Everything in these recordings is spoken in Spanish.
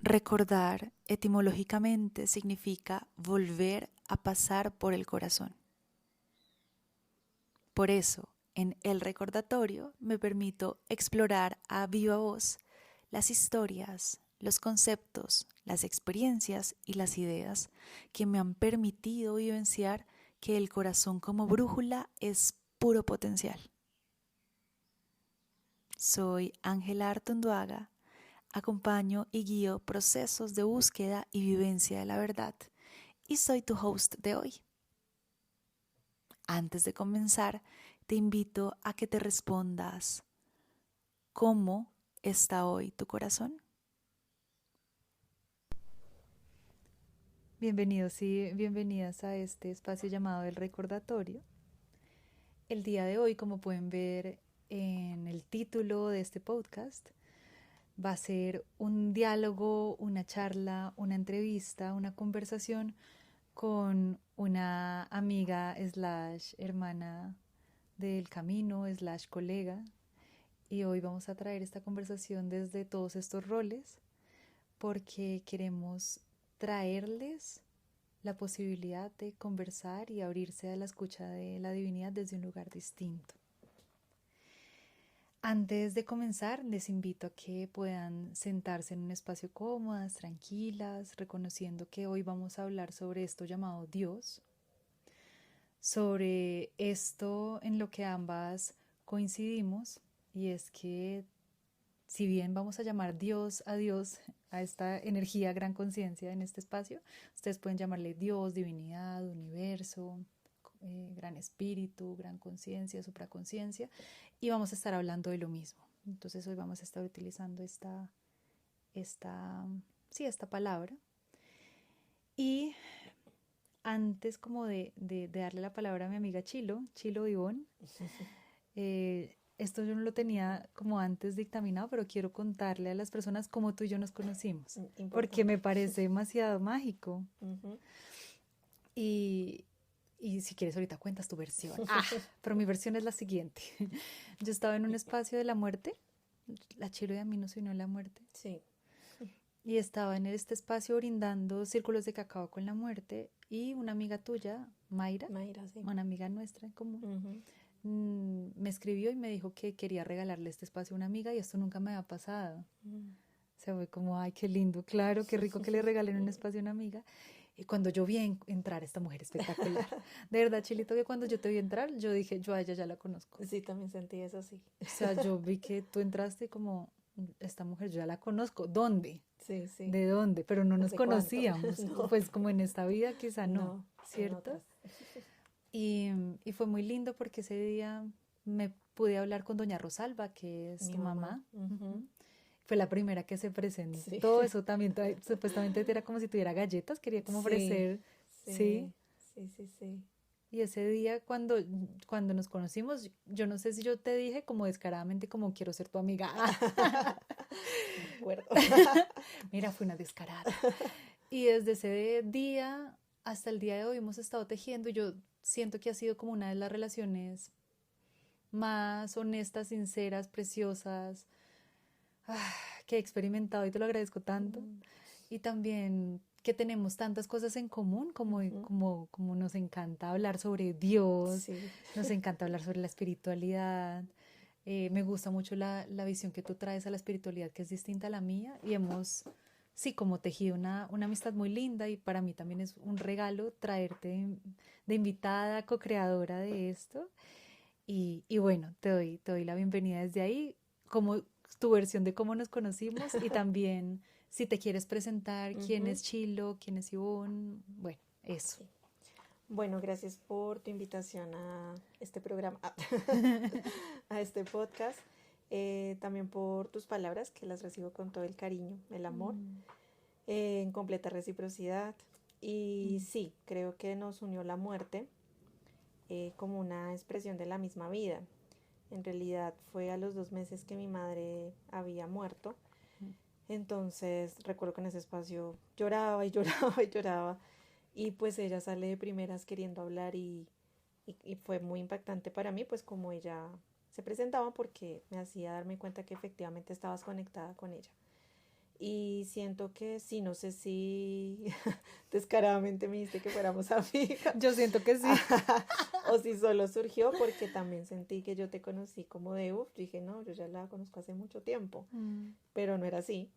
Recordar etimológicamente significa volver a pasar por el corazón. Por eso, en el recordatorio me permito explorar a viva voz las historias, los conceptos, las experiencias y las ideas que me han permitido vivenciar que el corazón como brújula es puro potencial. Soy Ángela Artonduaga. Acompaño y guío procesos de búsqueda y vivencia de la verdad y soy tu host de hoy. Antes de comenzar, te invito a que te respondas: ¿cómo está hoy tu corazón? Bienvenidos y bienvenidas a este espacio llamado El Recordatorio. El día de hoy, como pueden ver en el título de este podcast, va a ser un diálogo, una charla, una entrevista, una conversación con una amiga / hermana del camino / colega. Y hoy vamos a traer esta conversación desde todos estos roles porque queremos traerles la posibilidad de conversar y abrirse a la escucha de la divinidad desde un lugar distinto. Antes de comenzar, les invito a que puedan sentarse en un espacio cómodas, tranquilas, reconociendo que hoy vamos a hablar sobre esto llamado Dios, sobre esto en lo que ambas coincidimos, y es que si bien vamos a llamar Dios a esta energía gran conciencia en este espacio, ustedes pueden llamarle Dios, divinidad, universo, gran espíritu, gran conciencia, supraconciencia, y vamos a estar hablando de lo mismo. Entonces hoy vamos a estar utilizando esta palabra. Y antes como de darle la palabra a mi amiga Chilo Ivonne, esto yo no lo tenía como antes dictaminado, pero quiero contarle a las personas cómo tú y yo nos conocimos, porque me parece demasiado mágico. Y si quieres ahorita cuentas tu versión. Pero mi versión es la siguiente. Yo estaba en un espacio de la muerte. La Chilo y a mí nos unió la muerte. Sí. Y estaba en este espacio brindando círculos de cacao con la muerte, y una amiga tuya, Mayra, Sí. una amiga nuestra en común, me escribió y me dijo que quería regalarle este espacio a una amiga, y esto nunca me había pasado. O sea, fue como, ay, qué lindo, claro, qué rico que le regalen un espacio a una amiga. Y cuando yo vi entrar a esta mujer espectacular, de verdad, Chilito, que cuando yo te vi entrar, yo dije, yo a ella ya la conozco. Sí, también sentí eso, sí. O sea, yo vi que tú entraste como, esta mujer yo ya la conozco. ¿Dónde? Sí, sí. ¿De dónde? Pero no nos conocíamos. No. Pues como en esta vida quizá no, ¿cierto? Y fue muy lindo porque ese día me pude hablar con doña Rosalba, que es tu mamá. Fue la primera que se presentó. Sí. Todo eso también, supuestamente era como si tuviera galletas, quería como ofrecer. Sí. Y ese día cuando nos conocimos, yo no sé si yo te dije como descaradamente como quiero ser tu amiga. Me acuerdo. Mira, fue una descarada. Y desde ese día hasta el día de hoy hemos estado tejiendo, y yo siento que ha sido como una de las relaciones más honestas, sinceras, preciosas que he experimentado, y te lo agradezco tanto. Y también que tenemos tantas cosas en común, como nos encanta hablar sobre Dios, sí. Nos encanta hablar sobre la espiritualidad. Me gusta mucho la visión que tú traes a la espiritualidad, que es distinta a la mía, y hemos, sí, como tejido una amistad muy linda, y para mí también es un regalo traerte de invitada, co-creadora de esto. Y bueno, te doy la bienvenida desde ahí, como tu versión de cómo nos conocimos, y también si te quieres presentar, quién es Chilo, quién es Ivonne, bueno, eso. Sí. Bueno, gracias por tu invitación a este programa, a este podcast. También por tus palabras, que las recibo con todo el cariño, el amor, en completa reciprocidad. Y sí, creo que nos unió la muerte como una expresión de la misma vida. En realidad fue a los 2 meses que mi madre había muerto. Entonces recuerdo que en ese espacio lloraba y lloraba y lloraba. Y pues ella sale de primeras queriendo hablar, y fue muy impactante para mí, pues como ella se presentaba, porque me hacía darme cuenta que efectivamente estabas conectada con ella. Y siento que sí, no sé si descaradamente me dijiste que fuéramos amigas. Yo siento que sí. O si solo surgió porque también sentí que yo te conocí como de uff. Dije, no, yo ya la conozco hace mucho tiempo, pero no era así.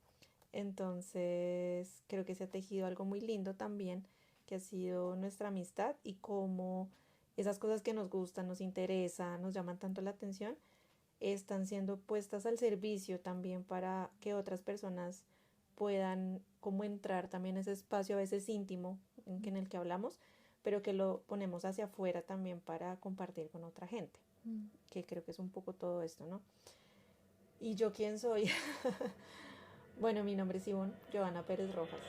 Entonces creo que se ha tejido algo muy lindo también, que ha sido nuestra amistad y cómo esas cosas que nos gustan, nos interesan, nos llaman tanto la atención, están siendo puestas al servicio también para que otras personas puedan como entrar también a ese espacio a veces íntimo en el que hablamos, pero que lo ponemos hacia afuera también para compartir con otra gente, que creo que es un poco todo esto, ¿no? ¿Y yo quién soy? Bueno, mi nombre es Ivonne Joana Pérez Rojas.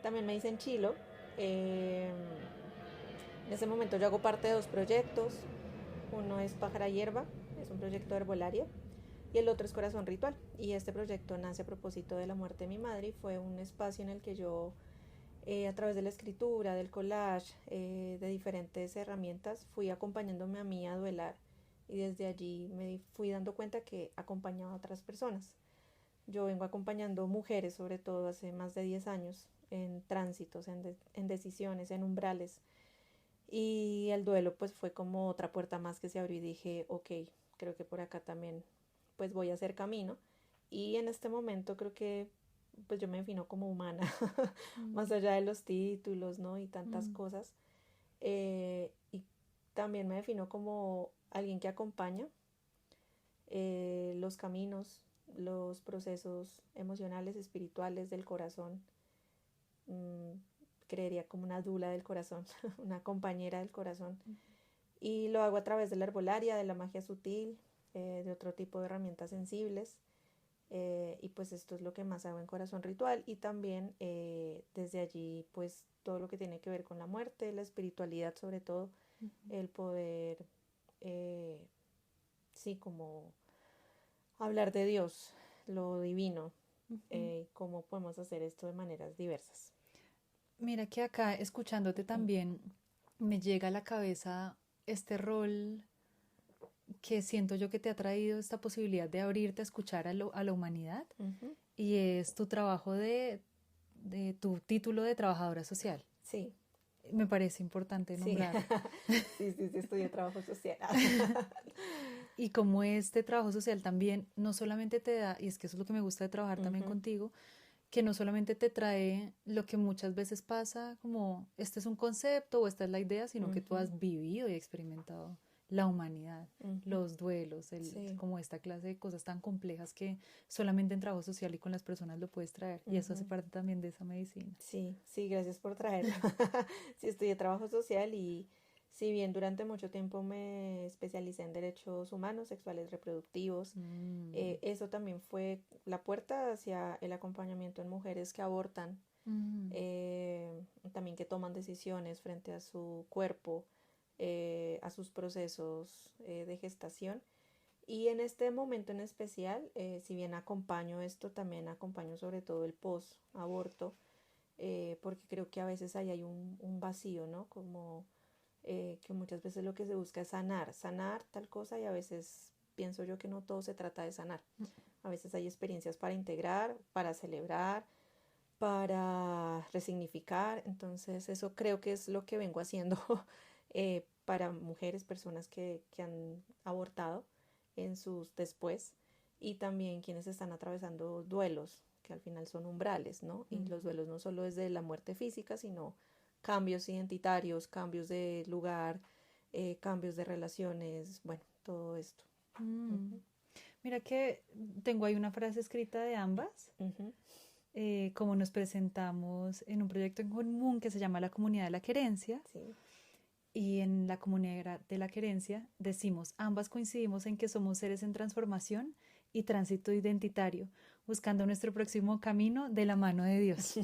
También me dicen Chilo. Eh, en ese momento yo hago parte de dos proyectos. Uno es Pájara Hierba, es un proyecto de herbolaria, y el otro es Corazón Ritual. Y este proyecto nace a propósito de la muerte de mi madre y fue un espacio en el que yo, a través de la escritura, del collage, de diferentes herramientas, fui acompañándome a mí a duelar. Y desde allí me fui dando cuenta que acompañaba a otras personas. Yo vengo acompañando mujeres, sobre todo hace más de 10 años, en tránsitos, en decisiones, en umbrales. Y el duelo pues fue como otra puerta más que se abrió y dije, ok, creo que por acá también pues voy a hacer camino. Y en este momento creo que pues yo me defino como humana, más allá de los títulos, ¿no? Y tantas cosas. Y también me defino como alguien que acompaña los caminos, los procesos emocionales, espirituales del corazón. Mm, Creería como una dula del corazón, una compañera del corazón. Y lo hago a través de la herbolaria, de la magia sutil, de otro tipo de herramientas sensibles. Y pues esto es lo que más hago en Corazón Ritual. Y también desde allí pues todo lo que tiene que ver con la muerte, la espiritualidad sobre todo, el poder, sí, como hablar de Dios, lo divino, cómo podemos hacer esto de maneras diversas. Mira que acá, escuchándote también, me llega a la cabeza este rol que siento yo que te ha traído esta posibilidad de abrirte a escuchar a la humanidad, y es tu trabajo de tu título de trabajadora social. Sí, Me parece importante sí, nombrarlo. sí, estudié trabajo social. Y como este trabajo social también no solamente te da, y es que eso es lo que me gusta de trabajar también contigo, que no solamente te trae lo que muchas veces pasa, como este es un concepto o esta es la idea, sino que tú has vivido y experimentado la humanidad, los duelos, Sí, como esta clase de cosas tan complejas que solamente en trabajo social y con las personas lo puedes traer. Y eso hace parte también de esa medicina. sí, sí, gracias por traerlo. Sí, estudié trabajo social y si bien durante mucho tiempo me especialicé en derechos humanos, sexuales, reproductivos, eso también fue la puerta hacia el acompañamiento en mujeres que abortan, también que toman decisiones frente a su cuerpo, a sus procesos de gestación. Y en este momento en especial, si bien acompaño esto, también acompaño sobre todo el post-aborto, porque creo que a veces ahí hay un vacío, ¿no? Como que muchas veces lo que se busca es sanar tal cosa y a veces pienso yo que no todo se trata de sanar. A veces hay experiencias para integrar, para celebrar, para resignificar. Entonces eso creo que es lo que vengo haciendo para mujeres, personas que han abortado en sus después y también quienes están atravesando duelos que al final son umbrales, ¿no? Y los duelos no solo desde la muerte física, sino cambios identitarios, cambios de lugar, cambios de relaciones, bueno, todo esto. Mira que tengo ahí una frase escrita de ambas, como nos presentamos en un proyecto en común que se llama la Comunidad de la Querencia. Sí. Y en la Comunidad de la Querencia decimos, ambas coincidimos en que somos seres en transformación y tránsito identitario, buscando nuestro próximo camino de la mano de Dios.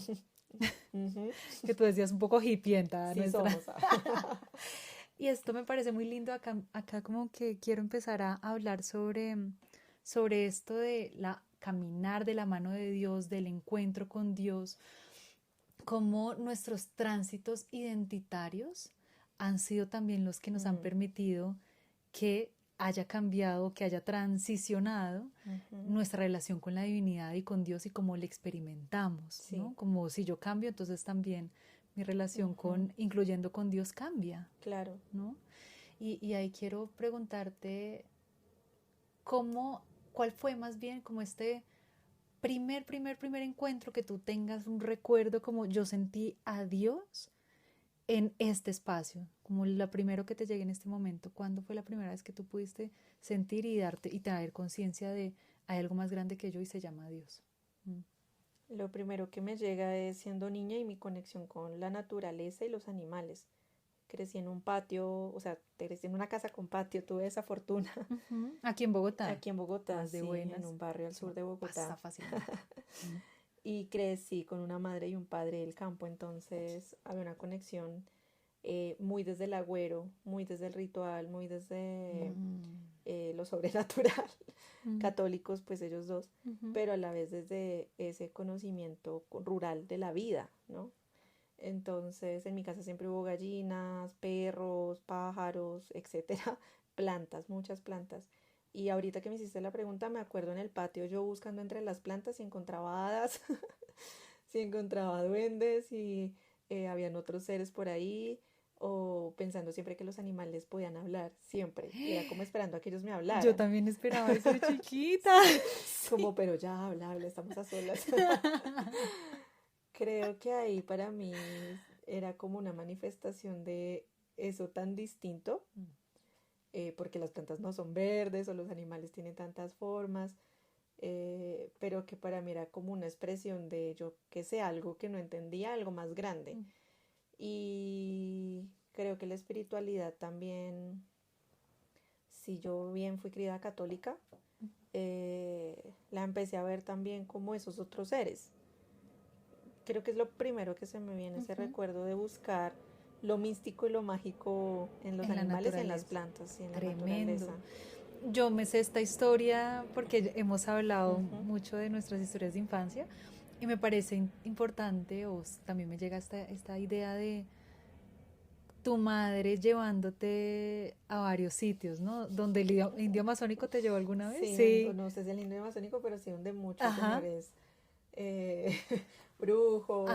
Que tú decías un poco hippienta Sí nuestra. somos. Y esto me parece muy lindo. Acá como que quiero empezar a hablar sobre esto de la caminar de la mano de Dios, del encuentro con Dios, cómo nuestros tránsitos identitarios han sido también los que nos han permitido que haya cambiado, que haya transicionado nuestra relación con la divinidad y con Dios y cómo le experimentamos, Sí. ¿no? Como si yo cambio, entonces también mi relación incluyendo con Dios cambia, Claro. ¿no? Y ahí quiero preguntarte cuál fue más bien como este primer encuentro que tú tengas un recuerdo como yo sentí a Dios en este espacio, como la primero que te llegue en este momento. ¿Cuándo fue la primera vez que tú pudiste sentir y darte y traer conciencia de hay algo más grande que yo y se llama Dios? Lo primero que me llega es siendo niña y mi conexión con la naturaleza y los animales. Crecí en un patio, o sea, crecí en una casa con patio, tuve esa fortuna. Aquí en Bogotá. Aquí en Bogotá, Más de sí, buenas. en un barrio al sur de Bogotá. Pasa fácilmente. Y crecí con una madre y un padre del campo, entonces había una conexión muy desde el agüero, muy desde el ritual, muy desde lo sobrenatural. Católicos, pues ellos dos, pero a la vez desde ese conocimiento rural de la vida, ¿no? Entonces en mi casa siempre hubo gallinas, perros, pájaros, etcétera, plantas, muchas plantas. Y ahorita que me hiciste la pregunta, me acuerdo en el patio yo buscando entre las plantas y encontraba hadas, si encontraba duendes y habían otros seres por ahí, o pensando siempre que los animales podían hablar, siempre. Era como esperando a que ellos me hablaran. Yo también esperaba eso de chiquita. Sí. Como, pero ya habla, estamos a solas. Creo que ahí para mí era como una manifestación de eso tan distinto, porque las plantas no son verdes o los animales tienen tantas formas, pero que para mí era como una expresión de yo que sé, algo que no entendía, algo más grande. Y creo que la espiritualidad también, si yo bien fui criada católica, la empecé a ver también como esos otros seres. Creo que es lo primero que se me viene, ese recuerdo de buscar lo místico y lo mágico en los animales y en las plantas y en la naturaleza. Yo me sé esta historia porque hemos hablado mucho de nuestras historias de infancia y me parece importante, o también me llega esta idea de tu madre llevándote a varios sitios, ¿no? Donde el indio amazónico te llevó alguna vez. Sí. No sé si el indio amazónico, pero sí donde muchos señores brujos,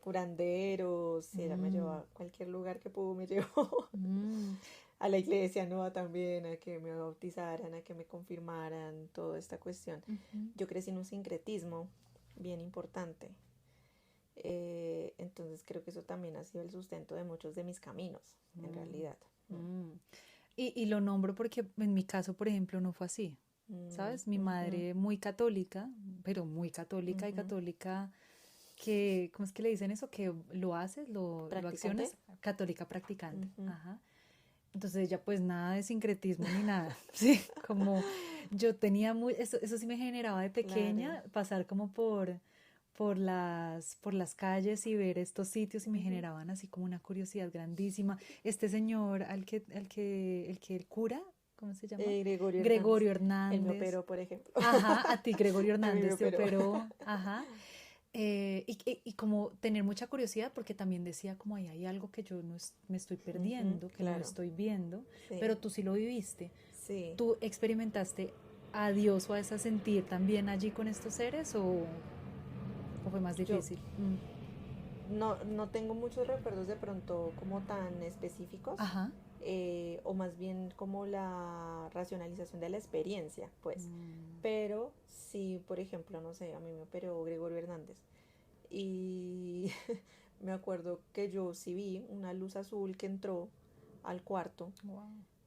curanderos, ella me llevó a cualquier lugar que pudo, me llevó. A la iglesia, ¿no? También a que me bautizaran, a que me confirmaran, toda esta cuestión. Yo crecí en un sincretismo bien importante. Entonces creo que eso también ha sido el sustento de muchos de mis caminos, en realidad. Y lo nombro porque en mi caso, por ejemplo, no fue así, ¿sabes? Mi madre muy católica, pero muy católica y católica que, ¿cómo es que le dicen eso? Que lo haces, lo accionas, católica practicante. Ajá. Entonces ella pues nada de sincretismo ni nada, sí, como yo tenía eso sí me generaba de pequeña, pasar como por las calles y ver estos sitios y me generaban así como una curiosidad grandísima. Este señor el cura, ¿cómo se llama? Gregorio Hernández. Él me operó, por ejemplo. Ajá, a ti Gregorio Hernández te operó. Ajá. Y como tener mucha curiosidad porque también decía como ahí hay algo que yo no me estoy perdiendo, que no estoy viendo, pero tú sí lo viviste. Sí. ¿Tú experimentaste a Dios o a ese sentir también allí con estos seres o fue más difícil? No tengo muchos recuerdos de pronto como tan específicos. Ajá. O más bien como la racionalización de la experiencia, pues. Pero sí, por ejemplo, no sé, a mí me operó Gregorio Hernández y me acuerdo que yo sí vi una luz azul que entró al cuarto. Wow.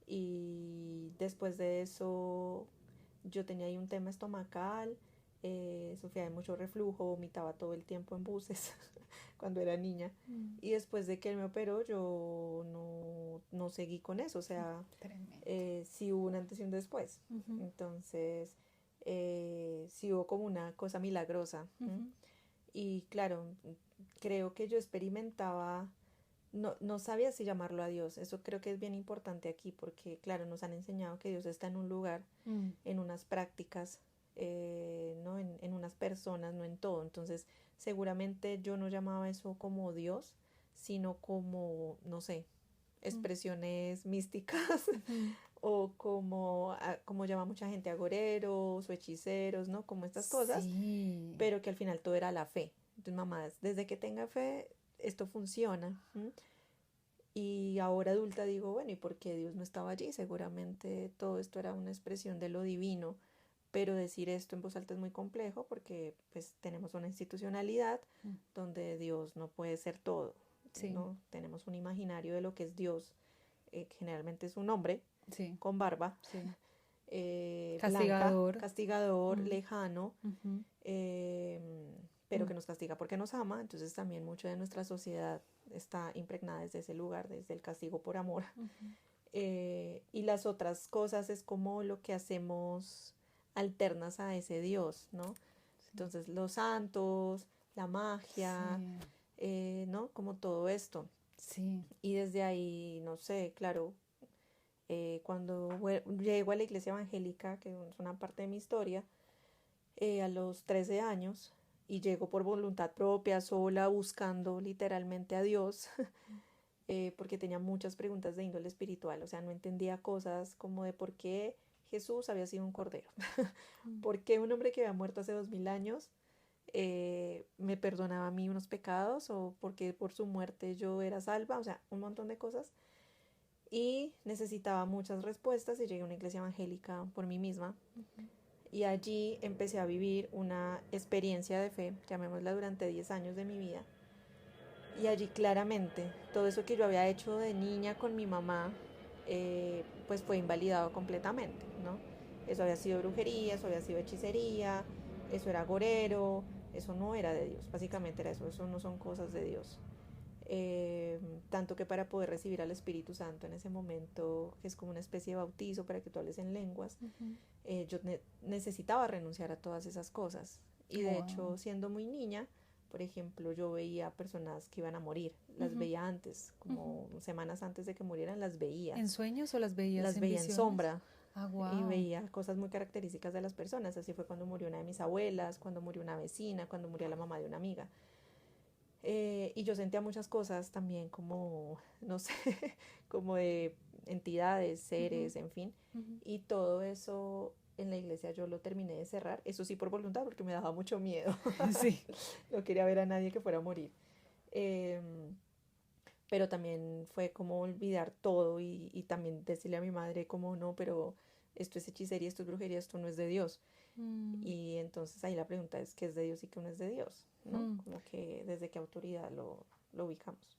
Y después de eso yo tenía ahí un tema estomacal, sufría de mucho reflujo, vomitaba todo el tiempo en buses cuando era niña. Y después de que él me operó yo no seguí con eso, o sea, sí hubo un antes y un después. Entonces sí hubo como una cosa milagrosa. Y claro, creo que yo experimentaba, no sabía si llamarlo a Dios. Eso creo que es bien importante aquí porque, claro, nos han enseñado que Dios está en un lugar, en unas prácticas, no en unas personas, no en todo. Entonces, seguramente yo no llamaba eso como Dios, sino como, no sé, expresiones místicas o como llama mucha gente agoreros o hechiceros, ¿no? Como estas cosas, Sí. pero que al final todo era la fe. Entonces, mamá, desde que tenga fe, esto funciona. Y ahora adulta digo, bueno, ¿y por qué Dios no estaba allí? Seguramente todo esto era una expresión de lo divino, pero decir esto en voz alta es muy complejo porque pues tenemos una institucionalidad Mm. donde Dios no puede ser todo, Sí, ¿no? Tenemos un imaginario de lo que es Dios, que generalmente es un hombre sí, con barba, sí. blanca, Castigador. castigador, Mm, lejano, ujú, eh, pero mm, que nos castiga porque nos ama. Entonces también mucho de nuestra sociedad está impregnada desde ese lugar, desde el castigo por amor. ujú. Y las otras cosas es como lo que hacemos alternas a ese Dios, ¿no? Sí, Entonces los santos, la magia, sí, ¿no? Como todo esto. sí. Y desde ahí, no sé, claro, cuando llego a la iglesia evangélica, que es una parte de mi historia, a los 13 años, y llego por voluntad propia, sola, buscando literalmente a Dios, porque tenía muchas preguntas de índole espiritual, o sea, no entendía cosas como de por qué Jesús había sido un cordero, Mm, por qué un hombre que había muerto hace 2000 años me perdonaba a mí unos pecados, o por qué por su muerte yo era salva, o sea, un montón de cosas. Y necesitaba muchas respuestas y llegué a una iglesia evangélica por mí misma. ujú. Y allí empecé a vivir una experiencia de fe, llamémosla durante 10 años de mi vida. Y allí claramente todo eso que yo había hecho de niña con mi mamá, pues fue invalidado completamente, ¿no? Eso había sido brujería, eso había sido hechicería, eso era agorero, eso no era de Dios, básicamente era eso no son cosas de Dios. Eh, Tanto que para poder recibir al Espíritu Santo en ese momento, que es como una especie de bautizo para que tú hables en lenguas, Ujú. yo necesitaba renunciar a todas esas cosas. Y de Wow. hecho, siendo muy niña, por ejemplo, yo veía personas que iban a morir, las Ujú, veía antes, ujú. como semanas antes de que murieran, ¿En sueños o las en veía en visiones? sombra Ah, y wow. veía cosas muy características de las personas. Así fue cuando murió una de mis abuelas, cuando murió una vecina, cuando murió la mamá de una amiga. Y yo sentía muchas cosas también como, no sé, como de entidades, Ujú, seres, en fin. ujú. Y todo eso en la iglesia yo lo terminé de cerrar, eso sí por voluntad, porque me daba mucho miedo. Sí. No quería ver a nadie que fuera a morir. Em, pero también fue como olvidar todo y también decirle a mi madre como no, pero esto es hechicería, esto es brujería, esto no es de Dios. Mm, Y entonces ahí la pregunta es qué es de Dios y qué no es de Dios, ¿no? mm. Como que desde qué autoridad lo ubicamos.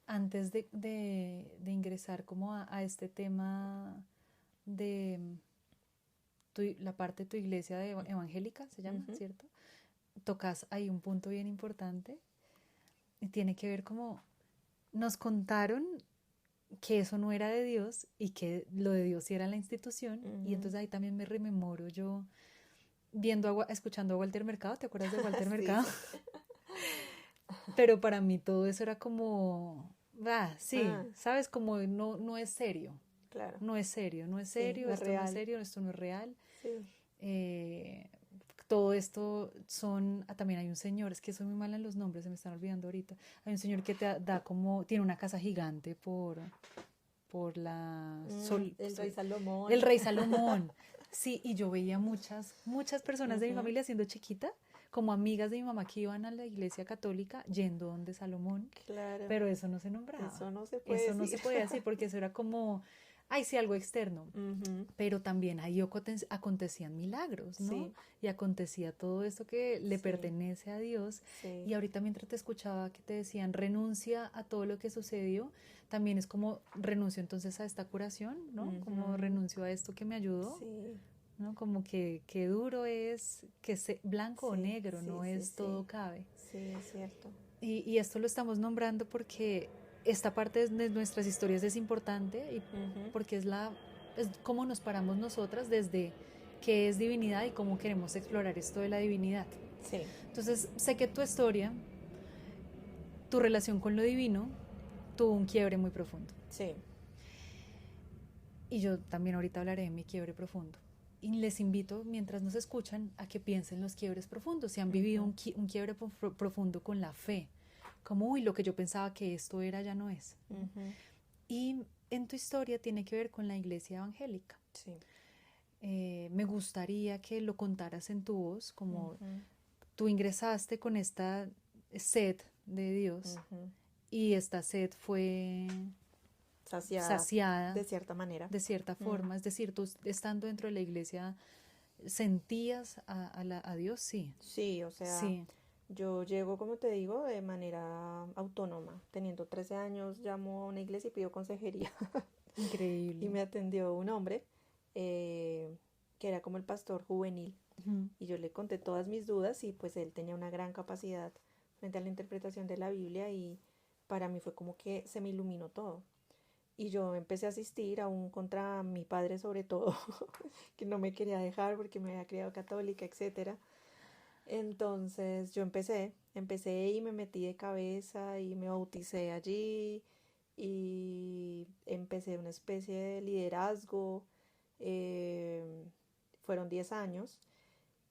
Antes de ingresar como a este tema de la parte de tu iglesia evangélica, se llama, Ujú. ¿cierto? Tocas ahí un punto bien importante y tiene que ver como nos contaron que eso no era de Dios y que lo de Dios sí era la institución, y Ujú. entonces ahí también me rememoro yo escuchando a Walter Mercado. ¿Te acuerdas de Walter Sí, Mercado? sí. Pero para mí todo eso era como, sí, Ah, sabes, como no, no es serio, claro. no es serio, no es Sí, serio, no es esto no es real. serio, esto no es real. Sí. Eh, Todo esto son, también hay un señor, es que soy muy mala en los nombres, se me están olvidando ahorita. Hay un señor que te da como, tiene una casa gigante por la El rey el Salomón. rey Salomón. Sí, y yo veía muchas personas de mi Ujú. familia siendo chiquita, como amigas de mi mamá que iban a la iglesia católica yendo donde Salomón, Claro, pero eso no se nombraba, eso no se puede eso no se decir. podía decir porque eso era como, ay, sí, algo externo. Ujú. Pero también ahí acontecían milagros, ¿no? Sí, Y acontecía todo esto que le sí, pertenece a Dios. sí, Y ahorita mientras te escuchaba que te decían renuncia a todo lo que sucedió, también es como renuncio entonces a esta curación, ¿no? Como ujú. renuncio a esto que me ayudó, Sí, ¿no? Como que duro es, blanco o sí, negro, sí, no sí, es todo sí, cabe. sí, es cierto. Y esto lo estamos nombrando porque esta parte de nuestras historias es importante y Ujú. porque es cómo nos paramos nosotras desde qué es divinidad y cómo queremos explorar esto de la divinidad. Sí, Entonces, sé que tu historia, tu relación con lo divino, tuvo un quiebre muy profundo. sí. Y yo también ahorita hablaré de mi quiebre profundo. Y les invito, mientras nos escuchan, a que piensen los quiebres profundos. Si han vivido Ujú. un quiebre profundo con la fe, como, uy, lo que yo pensaba que esto era ya no es. ¿No? Ujú. Y en tu historia tiene que ver con la iglesia evangélica. Sí. Me gustaría que lo contaras en tu voz, como Ujú, tú ingresaste con esta sed de Dios ujú. y esta sed fue Saciada saciada de cierta manera. de cierta Mm. forma. Es decir, tú estando dentro de la iglesia, ¿sentías a Dios? Sí, Sí, o sea, sí, yo llego, como te digo, de manera autónoma. Teniendo 13 años, llamo a una iglesia y pido consejería. Y increíble. me atendió un hombre eh, que era como el pastor juvenil. Ujú. Y yo le conté todas mis dudas y pues él tenía una gran capacidad frente a la interpretación de la Biblia y para mí fue como que se me iluminó todo. Y yo empecé a asistir aún contra mi padre sobre todo, que no me quería dejar porque me había criado católica, etcétera. Entonces yo empecé y me metí de cabeza y me bauticé allí y empecé una especie de liderazgo. eh, Fueron 10 años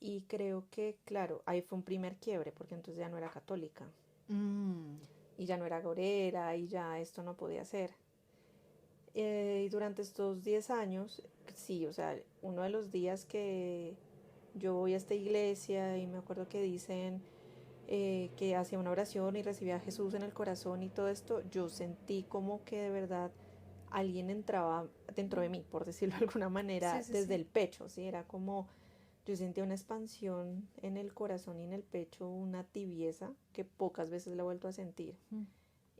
y creo que, claro, ahí fue un primer quiebre porque entonces ya no era católica Mm, y ya no era gorera y ya esto no podía ser. Y durante estos 10 años, sí, o sea, uno de los días que yo voy a esta iglesia y me acuerdo que dicen que hacía una oración y recibía a Jesús en el corazón y todo esto, yo sentí como que de verdad alguien entraba dentro de mí, por decirlo de alguna sí, manera, sí, desde sí. el pecho, ¿sí? Era como yo sentía una expansión en el corazón y en el pecho, una tibieza que pocas veces la he vuelto a sentir. Mm,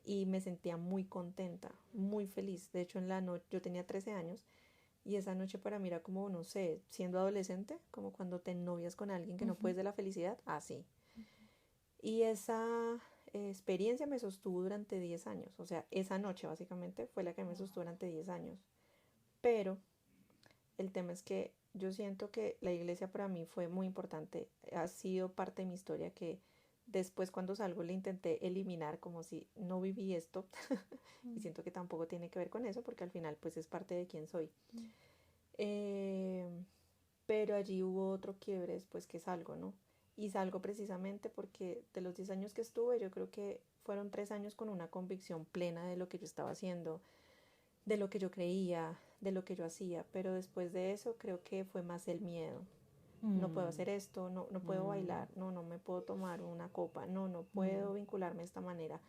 Y me sentía muy contenta, muy feliz. De hecho, en la noche, yo tenía 13 años y esa noche para mí era como, no sé, siendo adolescente, como cuando te novias con alguien que no ujú. puedes de la felicidad, así. Y esa experiencia me sostuvo durante 10 años. O sea, esa noche básicamente fue la que me sostuvo durante 10 años. Pero el tema es que yo siento que la iglesia para mí fue muy importante. Ha sido parte de mi historia que después cuando salgo le intenté eliminar como si no viví esto. Y Mm, siento que tampoco tiene que ver con eso porque al final pues es parte de quién soy. mm, Eh, pero allí hubo otro quiebre después que salgo, ¿no? Y salgo precisamente porque de los 10 años que estuve, yo creo que fueron 3 años con una convicción plena de lo que yo estaba haciendo, de lo que yo creía, de lo que yo hacía, pero después de eso creo que fue más el miedo. No puedo mm, hacer esto, no, no puedo mm, bailar, no, no me puedo tomar una copa, no, no mm. puedo vincularme de esta manera.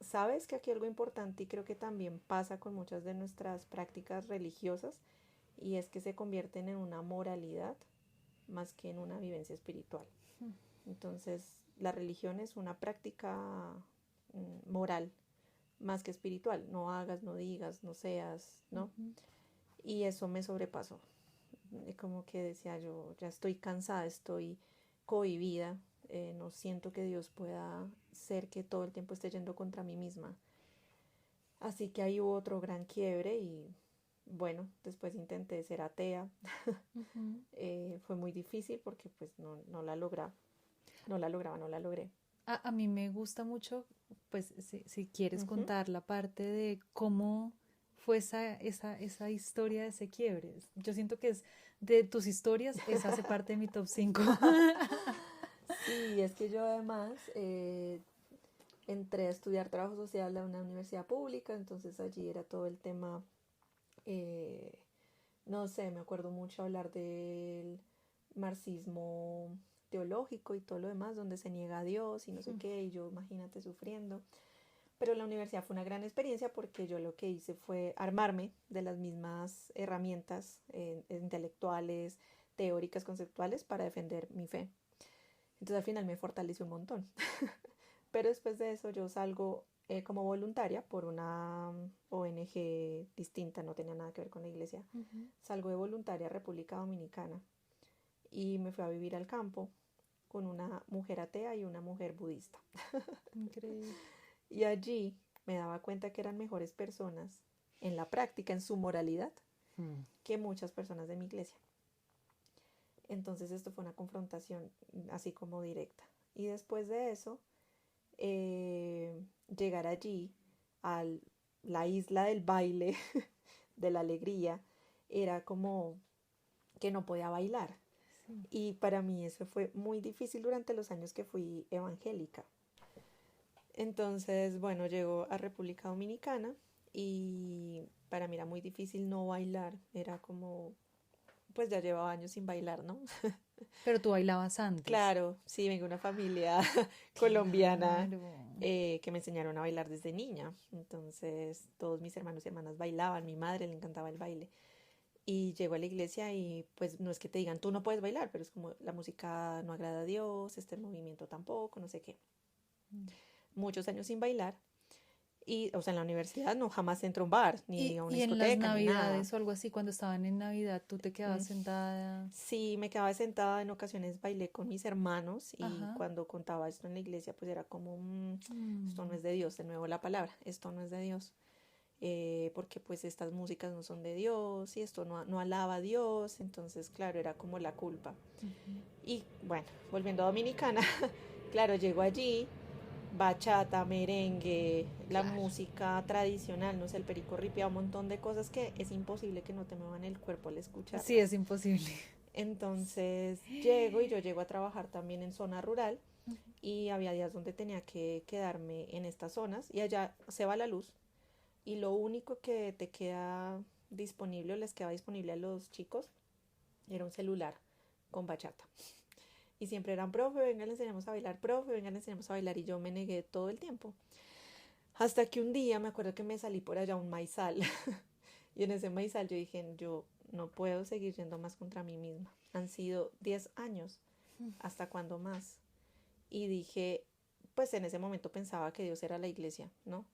Sabes que aquí algo importante y creo que también pasa con muchas de nuestras prácticas religiosas y es que se convierten en una moralidad más que en una vivencia espiritual. Entonces, la religión es una práctica moral más que espiritual. No hagas, no digas, no seas, ¿no? Ujú. Y eso me sobrepasó. Como que decía yo, ya estoy cansada, estoy cohibida, no siento que Dios pueda ser que todo el tiempo esté yendo contra mí misma. Así que ahí hubo otro gran quiebre y bueno, después intenté ser atea. Ujú. Fue muy difícil porque pues no, no la lograba, no la lograba, no la logré. A mí me gusta mucho, pues, si quieres Ujú. contar la parte de cómo fue esa historia de ese quiebre. Yo siento que es de tus historias, esa hace parte de mi top 5. Sí, es que yo además entré a estudiar trabajo social a una universidad pública, entonces allí era todo el tema, eh, no sé, me acuerdo mucho hablar del marxismo teológico y todo lo demás, donde se niega a Dios y no sé qué, y yo imagínate sufriendo. Pero la universidad fue una gran experiencia porque yo lo que hice fue armarme de las mismas herramientas intelectuales, teóricas, conceptuales para defender mi fe. Entonces al final me fortaleció un montón. Pero después de eso yo salgo como voluntaria por una ONG distinta, no tenía nada que ver con la iglesia. Ujú. Salgo de voluntaria a República Dominicana y me fui a vivir al campo con una mujer atea y una mujer budista. Increíble. Y allí me daba cuenta que eran mejores personas en la práctica, en su moralidad, Mm. que muchas personas de mi iglesia. Entonces esto fue una confrontación así como directa. Y después de eso, llegar allí a la isla del baile, de la alegría, era como que no podía bailar. Sí. Y para mí eso fue muy difícil durante los años que fui evangélica. Entonces, bueno, llego a República Dominicana y para mí era muy difícil no bailar, era como, pues ya llevaba años sin bailar, ¿no? Pero tú bailabas antes. Claro, sí, vengo de una familia colombiana Claro. que me enseñaron a bailar desde niña. Entonces, todos mis hermanos y hermanas bailaban, mi madre le encantaba el baile. Y llego a la iglesia y pues no es que te digan, tú no puedes bailar, pero es como la música no agrada a Dios, este movimiento tampoco, no sé qué. Mm. Muchos años sin bailar. Y, o sea, en la universidad no jamás entro a un bar, ni a una Y en las discoteca, ni nada. navidades o algo así, cuando estaban en Navidad, tú te quedabas Mm, sentada. sí, me quedaba sentada, en ocasiones bailé con mis hermanos y Ajá. cuando contaba esto en la iglesia, pues era como, esto no Mm. es de Dios, de nuevo la palabra, esto no es de Dios, porque pues estas músicas no son de Dios y esto no alaba a Dios, entonces claro, era como la culpa. Ujú. Y bueno, volviendo a Dominicana, claro, llego allí, bachata, merengue, la Claro. música tradicional, no sé, el perico ripia, un montón de cosas que es imposible que no te muevan el cuerpo al Sí, es escucharlas. imposible. Entonces llego y yo llego a trabajar también en zona rural y había días donde tenía que quedarme en estas zonas y allá se va la luz y lo único que te queda disponible o les queda disponible a los chicos era un celular con bachata. Y siempre eran, profe, venga, le enseñamos a bailar, profe, venga, le enseñamos a bailar y yo me negué todo el tiempo. Hasta que un día me acuerdo que me salí por allá a un maizal y en ese maizal yo dije, yo no puedo seguir yendo más contra mí misma. Han sido 10 años, ¿hasta cuándo más? Y dije, pues en ese momento pensaba que Dios era la iglesia, ¿no?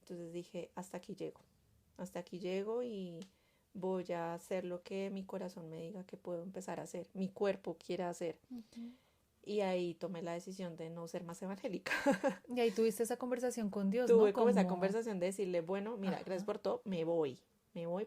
Entonces dije, hasta aquí llego y voy a hacer lo que mi corazón me diga que puedo empezar a hacer, mi cuerpo quiera hacer. Ujú. Y ahí tomé la decisión de no ser más evangélica. Y ahí tuviste esa conversación con Dios, ¿no? Tuve como esa Como, conversación de decirle, bueno, mira, gracias ajá. por todo, me voy,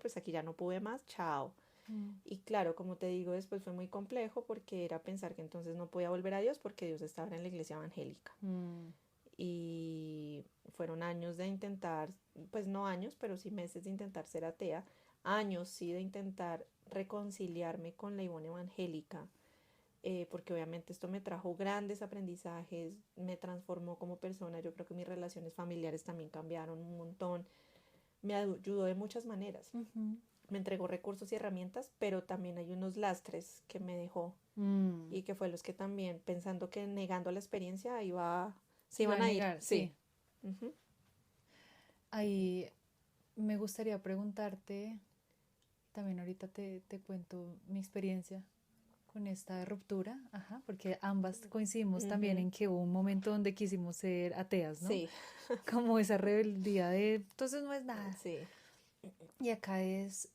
pues aquí ya no pude más, chao. Mm. Y claro, como te digo, después fue muy complejo porque era pensar que entonces no podía volver a Dios porque Dios estaba en la iglesia evangélica. Mm. Y fueron años de intentar, pues no años, pero sí meses de intentar ser atea, años sí de intentar reconciliarme con la Ivonne evangélica, porque obviamente esto me trajo grandes aprendizajes, me transformó como persona, yo creo que mis relaciones familiares también cambiaron un montón, me ayudó de muchas maneras, Ujú. me entregó recursos y herramientas, pero también hay unos lastres que me dejó Mm. y que fue los que también, pensando que negando la experiencia se Iba a iban a ir, negar, sí. sí. Uh-huh. Ahí me gustaría preguntarte, también ahorita te cuento mi experiencia con esta ruptura, ajá, porque ambas coincidimos también Uh-huh. en que hubo un momento donde quisimos ser ateas, ¿no? Sí, Como esa rebeldía de, entonces no es nada. sí. Y acá es,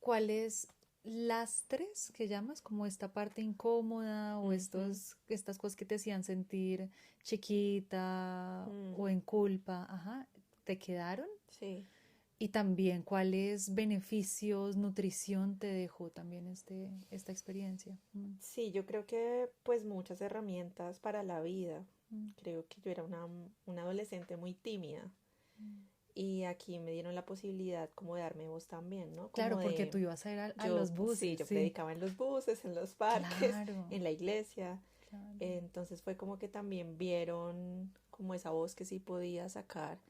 ¿cuáles lastres que llamas? Como esta parte incómoda o Uh-huh. estas cosas que te hacían sentir chiquita Mm, o en culpa, ajá, ¿te quedaron? sí. Y también cuáles beneficios, nutrición te dejó también esta experiencia. Mm. Sí, yo creo que pues muchas herramientas para la vida. Mm. Creo que yo era una adolescente muy tímida Mm. y aquí me dieron la posibilidad como de darme voz también, ¿no? Como Claro, porque tú de, ibas a ir a yo, los sí, buses, yo sí. predicaba en los buses, en los parques, Claro, en la iglesia. claro. Entonces fue como que también vieron como esa voz que sí podía sacar,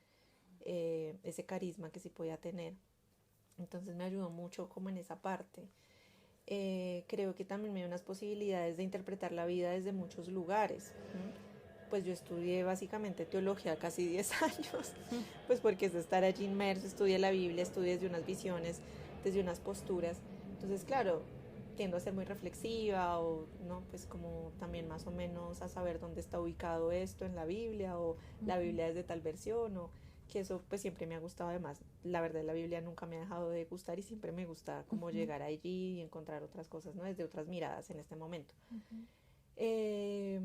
ese carisma que sí podía tener. Entonces me ayudó mucho como en esa parte. Creo que también me dio unas posibilidades de interpretar la vida desde muchos lugares. Pues yo estudié básicamente teología casi 10 años, pues porque es estar allí inmerso, estudié la Biblia, estudié desde unas visiones, desde unas posturas. Entonces, claro, tiendo a ser muy reflexiva o, ¿no? Pues como también más o menos a saber dónde está ubicado esto en la Biblia o la Ujú. Biblia es de tal versión o que eso pues siempre me ha gustado además. La verdad la Biblia nunca me ha dejado de gustar y siempre me gusta como Ujú. llegar allí y encontrar otras cosas, ¿no? Desde otras miradas en este momento. Ujú. Eh,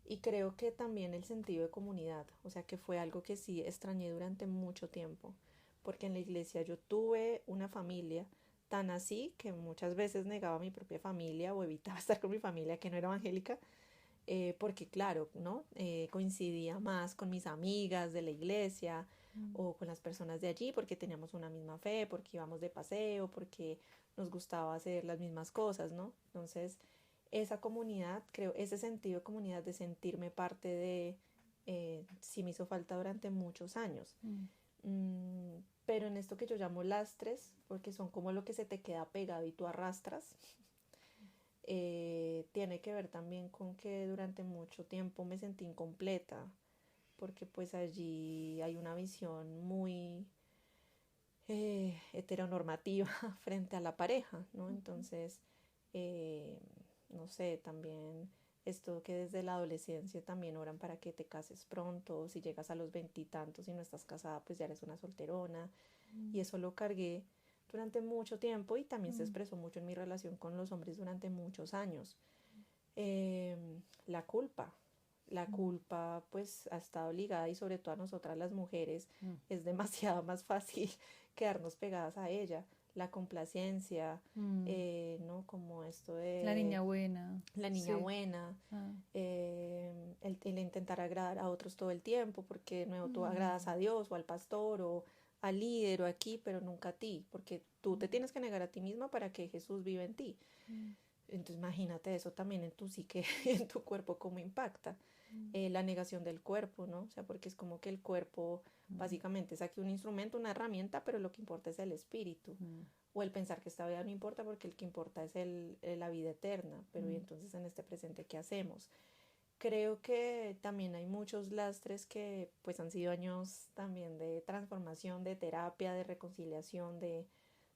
y creo que también el sentido de comunidad, o sea que fue algo que sí extrañé durante mucho tiempo, porque en la iglesia yo tuve una familia tan así que muchas veces negaba a mi propia familia o evitaba estar con mi familia que no era evangélica, porque claro, ¿no? Coincidía más con mis amigas de la iglesia Mm. o con las personas de allí porque teníamos una misma fe, porque íbamos de paseo, porque nos gustaba hacer las mismas cosas, ¿no? Entonces, esa comunidad, creo, ese sentido de comunidad, de sentirme parte de, sí me hizo falta durante muchos años. Mm. Pero en esto que yo llamo lastres, porque son como lo que se te queda pegado y tú arrastras, tiene que ver también con que durante mucho tiempo me sentí incompleta, porque pues allí hay una visión muy heteronormativa frente a la pareja, ¿no? Entonces, eh, no sé, también esto que desde la adolescencia también oran para que te cases pronto, si llegas a los veintitantos y no estás casada, pues ya eres una solterona, y eso lo cargué durante mucho tiempo y también se expresó mucho en mi relación con los hombres durante muchos años. Eh, la culpa. La culpa pues ha estado ligada y sobre todo a nosotras las mujeres es demasiado más fácil quedarnos pegadas a ella. La complacencia, ¿no? Como esto La de niña buena. la niña Sí. buena, el intentar agradar a otros todo el tiempo, porque de nuevo tú agradas a Dios o al pastor o al líder o aquí, pero nunca a ti, porque tú te tienes que negar a ti misma para que Jesús viva en ti. Entonces imagínate eso también en tu psique, en tu cuerpo, cómo impacta. La negación del cuerpo, ¿no? O sea, porque es como que el cuerpo básicamente es aquí un instrumento, una herramienta, pero lo que importa es el espíritu. O el pensar que esta vida no importa porque el que importa es la vida eterna. Pero y entonces en este presente, ¿qué hacemos? Creo que también hay muchos lastres que pues han sido años también de transformación, de terapia, de reconciliación,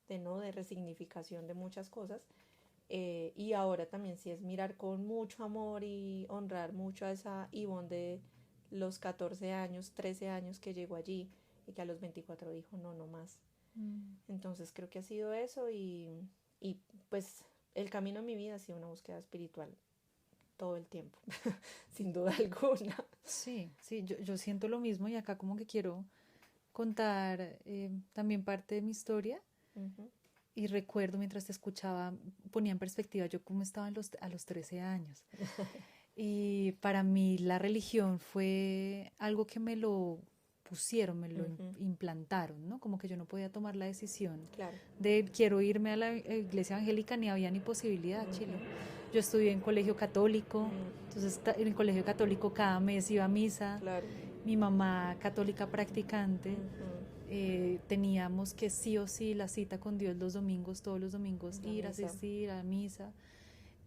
¿no? De resignificación de muchas cosas. Y ahora también sí es mirar con mucho amor y honrar mucho a esa Ivonne de los 14 años, 13 años que llegó allí y que a los 24 dijo no, no más. Entonces creo que ha sido eso y pues el camino en mi vida ha sido una búsqueda espiritual todo el tiempo, sin duda alguna. Sí, sí, yo siento lo mismo y acá como que quiero contar también parte de mi historia. Y recuerdo mientras te escuchaba, ponía en perspectiva yo cómo estaba a los 13 años. Y para mí la religión fue algo que me lo pusieron, me lo implantaron, ¿no? Como que yo no podía tomar la decisión Claro. de quiero irme a la iglesia evangélica, ni había ni posibilidad, Chilo. Yo estudié en colegio católico, entonces en el colegio católico cada mes iba a misa. Claro. Mi mamá católica practicante. Teníamos que sí o sí la cita con Dios los domingos, todos los domingos, ir a asistir a misa.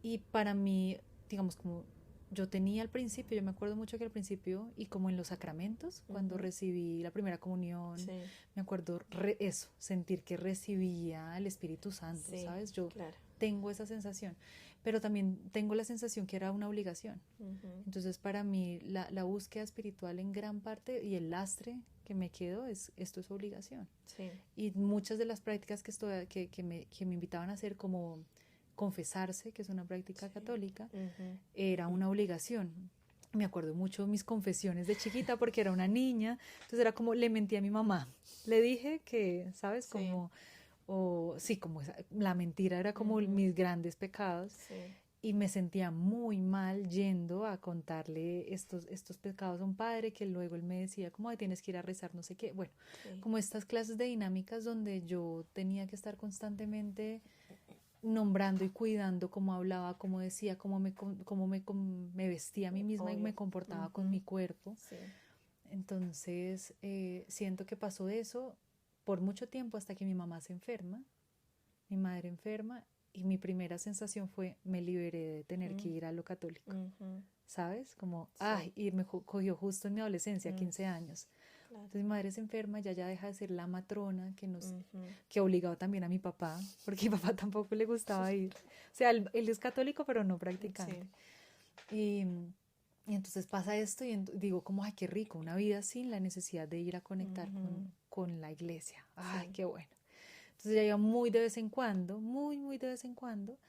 Y para mí, digamos, como yo tenía al principio, yo me acuerdo mucho que al principio, y como en los sacramentos, cuando recibí la primera comunión, me acuerdo eso, sentir que recibía el Espíritu Santo, ¿sabes? Yo tengo esa sensación, pero también tengo la sensación que era una obligación. Entonces para mí la búsqueda espiritual en gran parte y el lastre que me quedó es esto es obligación. Y muchas de las prácticas que me invitaban a hacer, como confesarse, que es una práctica católica, era una obligación. Me acuerdo mucho de mis confesiones de chiquita porque era una niña, entonces era como le mentí a mi mamá, le dije que, ¿sabes? Como, como la mentira era como mis grandes pecados. Y me sentía muy mal yendo a contarle estos pecados a un padre, que luego él me decía como tienes que ir a rezar no sé qué, bueno, como estas clases de dinámicas donde yo tenía que estar constantemente nombrando y cuidando cómo hablaba, cómo decía, cómo me vestía a mí misma. Obvio. Y me comportaba con mi cuerpo. Entonces siento que pasó eso por mucho tiempo hasta que mi mamá se enferma, mi madre enferma, y mi primera sensación fue me liberé de tener que ir a lo católico, ¿sabes? Como, y me cogió justo en mi adolescencia, 15 años. Claro. Entonces mi madre se enferma, ya deja de ser la matrona que obligaba también a mi papá, porque a mi papá tampoco le gustaba ir. O sea, él es católico, pero no practicante. Y entonces pasa esto y digo como, ay, qué rico, una vida sin la necesidad de ir a conectar con la iglesia. Ay, qué bueno. Entonces ya iba muy de vez en cuando, muy de vez en cuando.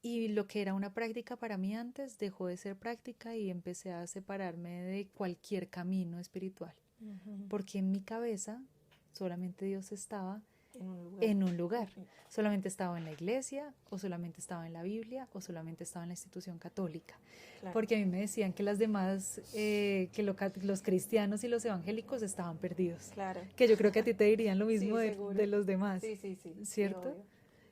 Y lo que era una práctica para mí antes dejó de ser práctica y empecé a separarme de cualquier camino espiritual. Porque en mi cabeza solamente Dios estaba en un lugar. Solamente estaba en la iglesia, o solamente estaba en la Biblia, o solamente estaba en la institución católica. Claro. Porque a mí me decían que las demás, los cristianos y los evangélicos estaban perdidos. Claro. Que yo creo que a ti te dirían lo mismo de los demás. Sí. ¿Cierto? Sí,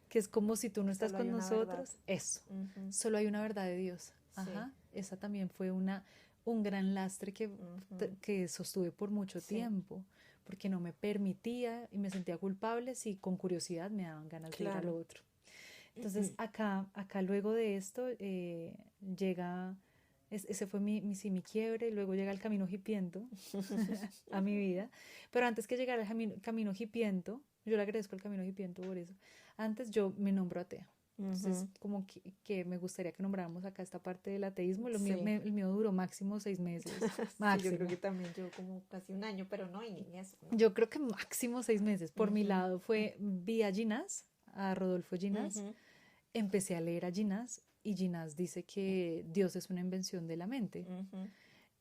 que es como si tú no estás con nosotros. Verdad. Eso. Solo hay una verdad de Dios. Ajá. Esa también fue un gran lastre que sostuve por mucho tiempo. porque no me permitía y me sentía culpable si con curiosidad me daban ganas de ir a lo otro. Entonces acá luego de esto llega, ese fue mi quiebre, luego llega el camino hipiento a mi vida, pero antes que llegara el camino hipiento, yo le agradezco al camino hipiento por eso, antes yo me nombro atea. Entonces, como que me gustaría que nombráramos acá esta parte del ateísmo. El mío duró máximo 6 meses. Máximo. Sí, yo creo que también llevo como casi un año, pero no, y ni eso, ¿no? Yo creo que máximo 6 meses. Por mi lado vi a Ginás, a Rodolfo Ginás. Empecé a leer a Ginás y Ginás dice que Dios es una invención de la mente.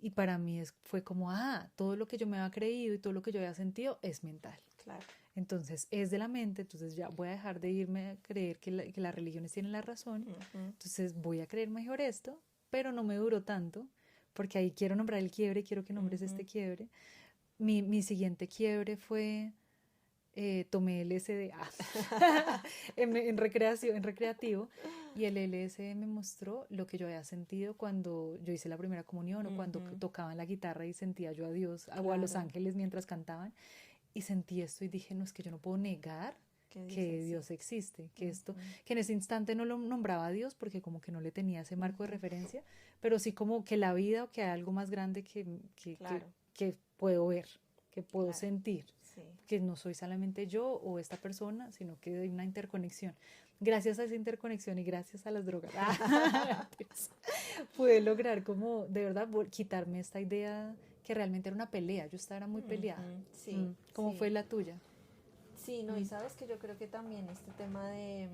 Y para mí fue como, todo lo que yo me había creído y todo lo que yo había sentido es mental. Claro. Entonces es de la mente, entonces ya voy a dejar de irme a creer que las religiones tienen la razón, entonces voy a creer mejor esto, pero no me duró tanto, porque ahí quiero nombrar el quiebre, quiero que nombres este quiebre. Mi siguiente quiebre fue, tomé LSD en recreativo, y el LSD me mostró lo que yo había sentido cuando yo hice la primera comunión o cuando tocaban la guitarra y sentía yo a Dios o a los ángeles mientras cantaban. Y sentí esto y dije, no, es que yo no puedo negar que Dios existe, que esto, que en ese instante no lo nombraba a Dios porque como que no le tenía ese marco de referencia, pero sí como que la vida o que hay algo más grande que puedo ver, que puedo sentir, que no soy solamente yo o esta persona, sino que hay una interconexión. Gracias a esa interconexión y gracias a las drogas, pude lograr como de verdad quitarme esta idea que realmente era una pelea, yo estaba muy peleada. ¿Cómo fue la tuya? Sí, no, y sabes que yo creo que también este tema de,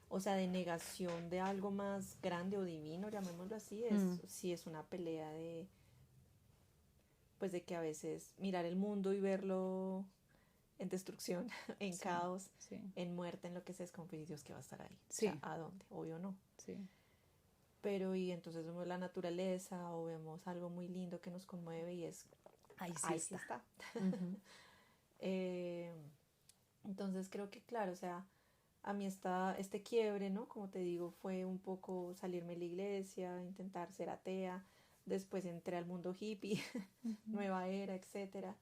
o sea, de negación de algo más grande o divino, llamémoslo así, sí es una pelea de, pues de que a veces mirar el mundo y verlo en destrucción, en caos, en muerte, en lo que sea, es como, Dios, que va a estar ahí. O sea, ¿a dónde? Obvio no. Pero y entonces vemos la naturaleza o vemos algo muy lindo que nos conmueve y es ahí sí está. Entonces creo que claro, o sea, a mí este quiebre, ¿no? Como te digo, fue un poco salirme de la iglesia, intentar ser atea, después entré al mundo hippie, nueva era, etcétera.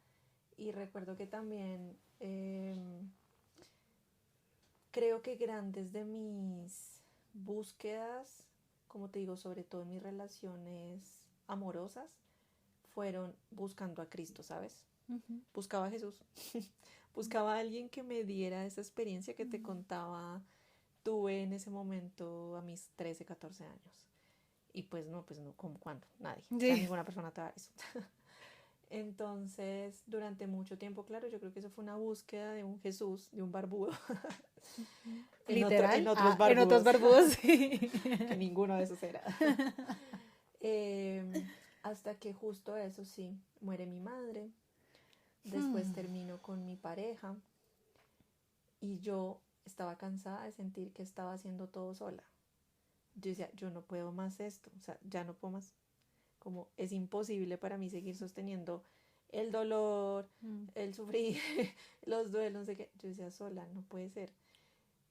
Y recuerdo que también creo que grandes de mis búsquedas, como te digo, sobre todo en mis relaciones amorosas, fueron buscando a Cristo, ¿sabes? Buscaba a Jesús. Buscaba a alguien que me diera esa experiencia que te contaba, tuve en ese momento a mis 13, 14 años. Y pues no, ¿cómo? ¿Cuándo? Nadie. O sea, ninguna persona te da eso. Entonces, durante mucho tiempo, claro, yo creo que eso fue una búsqueda de un Jesús, de un barbudo. Literal, en otros barbudos, sí. Que ninguno de esos era. Hasta que justo eso sí, muere mi madre. Después termino con mi pareja. Y yo estaba cansada de sentir que estaba haciendo todo sola. Yo decía, yo no puedo más esto. O sea, ya no puedo más. Como es imposible para mí seguir sosteniendo el dolor, el sufrir, los duelos, no sé qué. Yo decía, sola, no puede ser.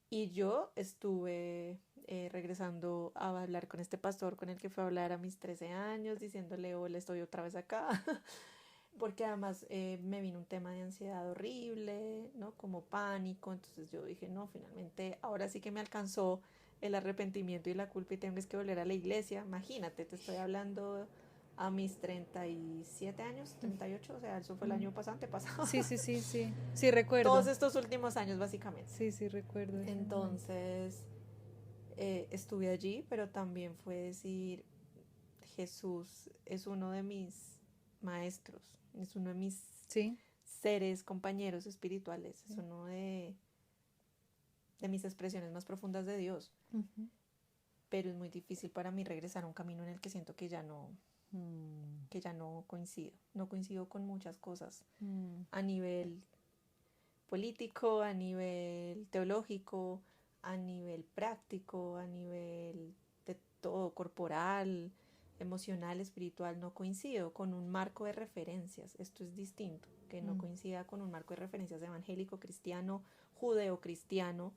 Y yo estuve regresando a hablar con este pastor con el que fui a hablar a mis 13 años, diciéndole, hola, estoy otra vez acá. Porque además me vino un tema de ansiedad horrible, ¿no? Como pánico. Entonces yo dije, no, finalmente, ahora sí que me alcanzó el arrepentimiento y la culpa y tengo que volver a la iglesia. Imagínate, te estoy hablando a mis 37 años, 38, o sea, eso fue el año pasado. Sí, recuerdo. Todos estos últimos años, básicamente. Sí, recuerdo. Entonces, estuve allí, pero también fue decir, Jesús es uno de mis maestros, es uno de mis seres, compañeros espirituales, es uno de mis expresiones más profundas de Dios. Pero es muy difícil para mí regresar a un camino en el que siento que ya no coincido con muchas cosas a nivel político, a nivel teológico, a nivel práctico, a nivel de todo, corporal, emocional, espiritual. No coincido con un marco de referencias. Esto es distinto, que no coincida con un marco de referencias evangélico, cristiano, judeo-cristiano,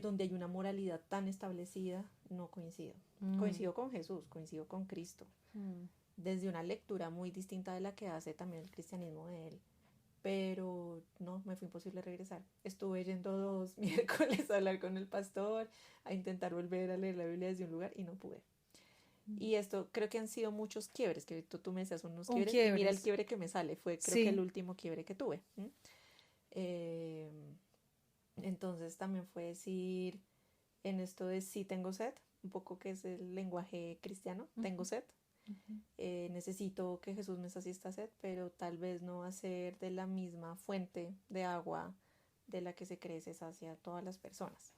donde hay una moralidad tan establecida. No coincido. Coincido con Jesús, coincido con Cristo. desde una lectura muy distinta de la que hace también el cristianismo de él. Pero no, me fue imposible regresar. Estuve yendo 2 miércoles a hablar con el pastor, a intentar volver a leer la Biblia desde un lugar y no pude. Y esto creo que han sido muchos quiebres, que tú me decías unos quiebres, y mira el quiebre que me sale, fue creo que el último quiebre que tuve. Entonces también fue decir en esto de sí tengo sed, un poco que es el lenguaje cristiano, tengo sed. Necesito que Jesús me sacie esta sed, pero tal vez no va a ser de la misma fuente de agua de la que se cree se sacia a todas las personas.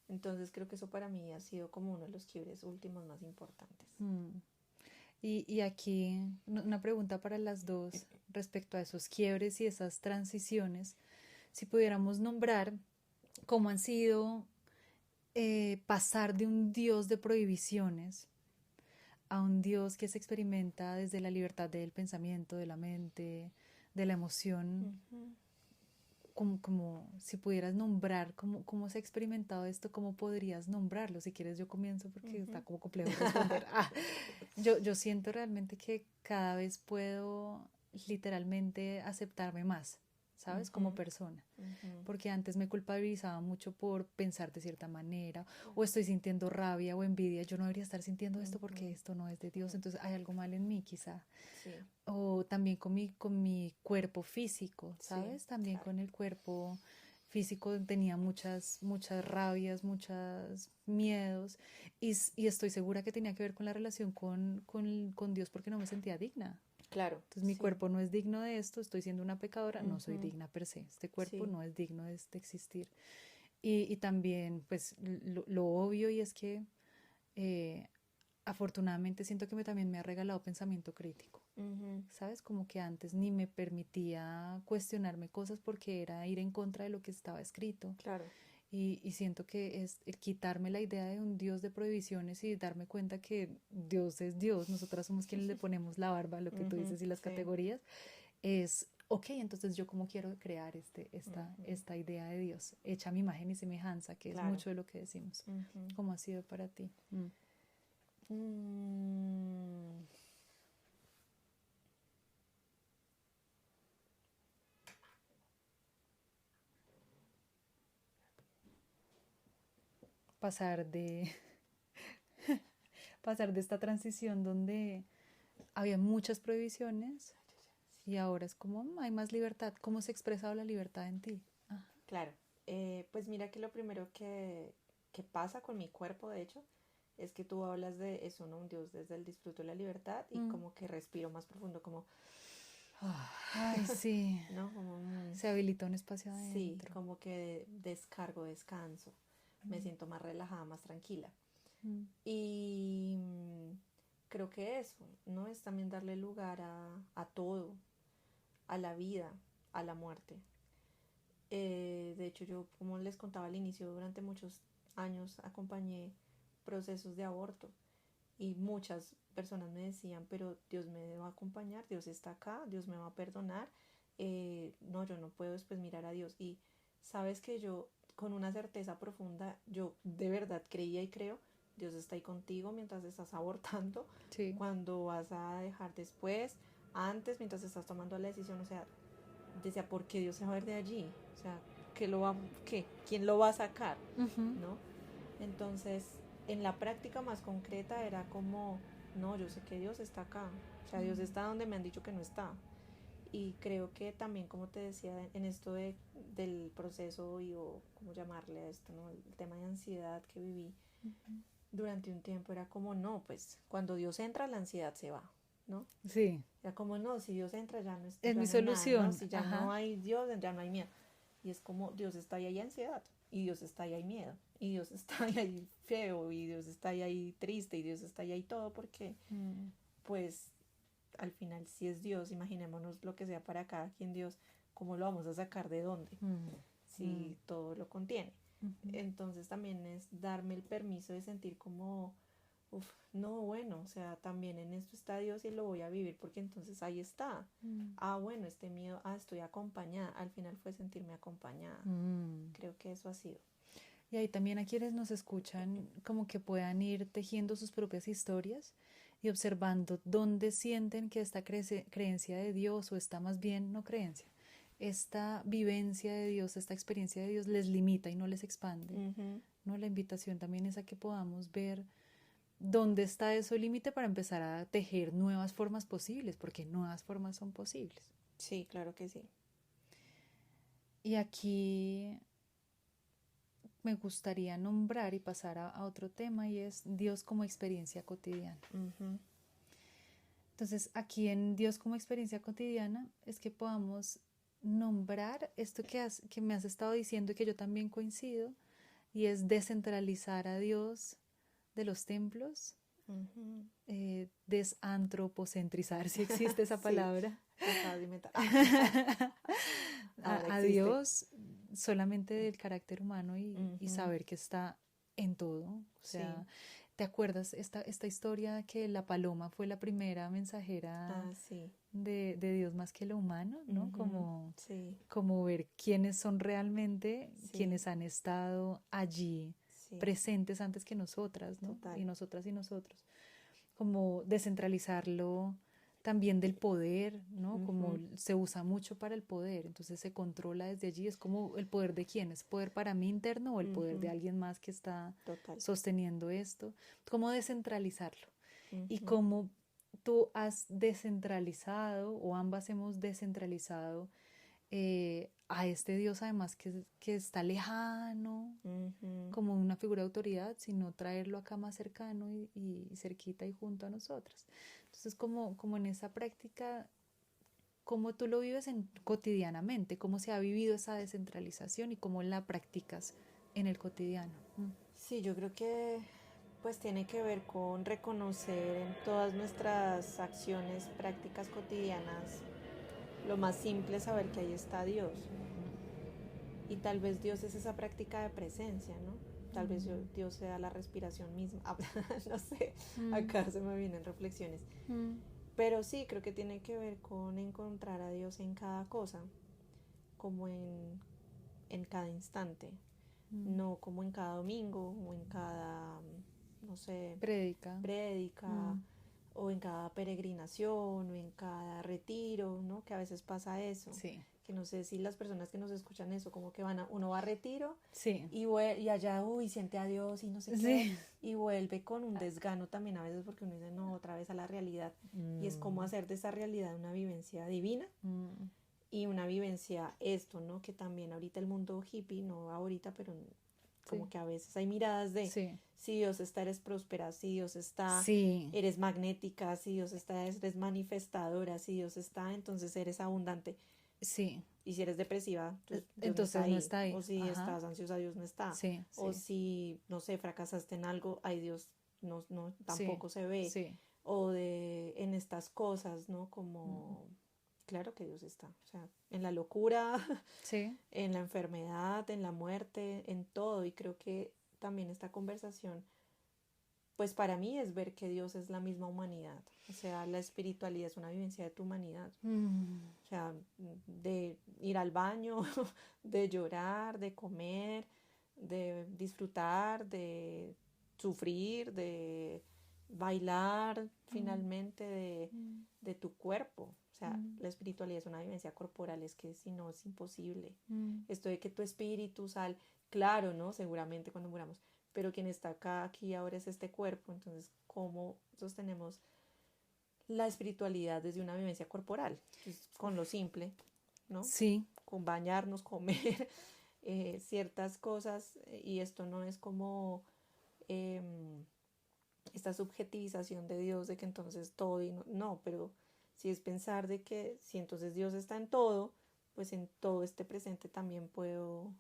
Entonces creo que eso para mí ha sido como uno de los quiebres últimos más importantes. Y aquí una pregunta para las dos respecto a esos quiebres y esas transiciones. Si pudiéramos nombrar cómo han sido pasar de un Dios de prohibiciones a un Dios que se experimenta desde la libertad del pensamiento, de la mente, de la emoción. Como si pudieras nombrar cómo se ha experimentado esto, cómo podrías nombrarlo. Si quieres yo comienzo porque está como complejo responder. Yo siento realmente que cada vez puedo literalmente aceptarme más, ¿sabes? Como persona. Porque antes me culpabilizaba mucho por pensar de cierta manera, o estoy sintiendo rabia o envidia, yo no debería estar sintiendo esto porque esto no es de Dios, entonces hay algo mal en mí quizá. O también con mi cuerpo físico, ¿sabes? También con el cuerpo físico tenía muchas rabias, muchos miedos, y estoy segura que tenía que ver con la relación con Dios, porque no me sentía digna. Claro. Entonces mi cuerpo no es digno de esto, estoy siendo una pecadora, no soy digna per se, este cuerpo no es digno de existir. Y también pues lo obvio, y es que afortunadamente siento que también me ha regalado pensamiento crítico. ¿Sabes? Como que antes ni me permitía cuestionarme cosas porque era ir en contra de lo que estaba escrito. Claro. Y siento que es el quitarme la idea de un Dios de prohibiciones y darme cuenta que Dios es Dios, nosotras somos quienes le ponemos la barba, lo que tú dices, y las categorías, es, ok, entonces yo cómo quiero crear esta idea de Dios, hecha a mi imagen y semejanza, que es mucho de lo que decimos. ¿Cómo ha sido para ti? Pasar de esta transición donde había muchas prohibiciones y ahora es como hay más libertad. ¿Cómo se ha expresado la libertad en ti? Claro, pues mira que lo primero que pasa con mi cuerpo, de hecho, es que tú hablas de eso, ¿no? Un Dios desde el disfruto de la libertad, y como que respiro más profundo, como... Ay, sí. ¿No? Como, se habilita un espacio adentro. Sí, como que descargo, descanso. Me siento más relajada, más tranquila. Y creo que eso, ¿no? Es también darle lugar a todo, a la vida, a la muerte. De hecho, yo, como les contaba al inicio, durante muchos años acompañé procesos de aborto, y muchas personas me decían, pero Dios me va a acompañar, Dios está acá, Dios me va a perdonar. No, yo no puedo después mirar a Dios. Y sabes que yo, con una certeza profunda, yo de verdad creía y creo, Dios está ahí contigo mientras estás abortando, cuando vas a dejar después, antes, mientras estás tomando la decisión. O sea, decía, ¿por qué Dios se va a ir de allí? O sea, ¿quién lo va a sacar? ¿No? Entonces, en la práctica más concreta era como, no, yo sé que Dios está acá. O sea, Dios está donde me han dicho que no está. Y creo que también, como te decía, en esto del proceso, o cómo llamarle a esto, ¿no? El tema de ansiedad que viví durante un tiempo, era como, no, pues cuando Dios entra, la ansiedad se va, ¿no? Sí. Era como, no, si Dios entra, ya no es mi solución. Nada, ¿no? Si ya no hay Dios, ya no hay miedo. Y es como, Dios está ahí, hay ansiedad, y Dios está ahí, hay miedo, y Dios está ahí feo, y Dios está ahí triste, y Dios está ahí todo, porque pues al final, si es Dios, imaginémonos lo que sea para cada quien Dios, ¿cómo lo vamos a sacar de dónde? Si todo lo contiene. Entonces también es darme el permiso de sentir como, no, bueno, o sea, también en esto está Dios y lo voy a vivir, porque entonces ahí está. Bueno, este miedo, estoy acompañada. Al final fue sentirme acompañada. Creo que eso ha sido. Y ahí también a quienes nos escuchan, como que puedan ir tejiendo sus propias historias y observando dónde sienten que esta creencia de Dios, o esta más bien no creencia, esta vivencia de Dios, esta experiencia de Dios les limita y no les expande. ¿No? La invitación también es a que podamos ver dónde está ese límite para empezar a tejer nuevas formas posibles, porque nuevas formas son posibles. Sí, claro que sí. Y aquí me gustaría nombrar y pasar a otro tema, y es Dios como experiencia cotidiana. Entonces, aquí en Dios como experiencia cotidiana es que podamos nombrar esto que me has estado diciendo y que yo también coincido, y es descentralizar a Dios de los templos, desantropocentrizar, si existe esa palabra. A Dios solamente del carácter humano y saber que está en todo. O sea, ¿te acuerdas esta historia que la paloma fue la primera mensajera de Dios más que lo humano, ¿no? Como ver quiénes son realmente quienes han estado allí presentes antes que nosotras, ¿no? Y nosotras y nosotros. Como descentralizarlo también del poder, ¿no? Como se usa mucho para el poder, entonces se controla desde allí. Es como el poder de quién, ¿es poder para mí interno o el poder de alguien más que está sosteniendo esto? Cómo descentralizarlo. Y cómo tú has descentralizado, o ambas hemos descentralizado a este Dios, además que está lejano, como una figura de autoridad, sino traerlo acá más cercano y cerquita y junto a nosotras. Entonces, como en esa práctica, cómo tú lo vives cotidianamente, cómo se ha vivido esa descentralización y cómo la practicas en el cotidiano. Sí, yo creo que pues tiene que ver con reconocer en todas nuestras acciones, prácticas cotidianas, lo más simple es saber que ahí está Dios. Y tal vez Dios es esa práctica de presencia, ¿no? Tal vez Dios sea la respiración misma. No sé, acá se me vienen reflexiones. Pero sí, creo que tiene que ver con encontrar a Dios en cada cosa, como en cada instante. No como en cada domingo o en cada, no sé, prédica o en cada peregrinación o en cada retiro, ¿no? Que a veces pasa eso. Sí. Que no sé si las personas que nos escuchan eso, como que uno va a retiro sí. y allá, siente a Dios y no sé qué, y vuelve con un desgano también a veces, porque uno dice, no, otra vez a la realidad. Y es como hacer de esa realidad una vivencia divina y una vivencia ¿no? Que también ahorita el mundo hippie, no ahorita, pero como que a veces hay miradas de si Dios está, eres próspera, si Dios está, eres magnética, si Dios está, eres manifestadora, si Dios está, entonces eres abundante. Sí. Y si eres depresiva, Dios entonces no está ahí. O si estás ansiosa, Dios no está. O si, no sé, fracasaste en algo, ay, Dios no tampoco se ve. O en estas cosas, ¿no? Como, claro que Dios está. O sea, en la locura, en la enfermedad, en la muerte, en todo. Y creo que también esta conversación, pues para mí es ver que Dios es la misma humanidad. O sea, la espiritualidad es una vivencia de tu humanidad. O sea, de ir al baño, de llorar, de comer, de disfrutar, de sufrir, de bailar, finalmente, de tu cuerpo. O sea, la espiritualidad es una vivencia corporal, es que si no es imposible. Esto de que tu espíritu claro, ¿no? Seguramente cuando muramos, pero quien está aquí ahora es este cuerpo. Entonces, ¿cómo sostenemos la espiritualidad desde una vivencia corporal? Pues, con lo simple, ¿no? Con bañarnos, comer ciertas cosas, y esto no es como esta subjetivización de Dios de que entonces todo y no, pero si es pensar de que si entonces Dios está en todo, pues en todo este presente también puedo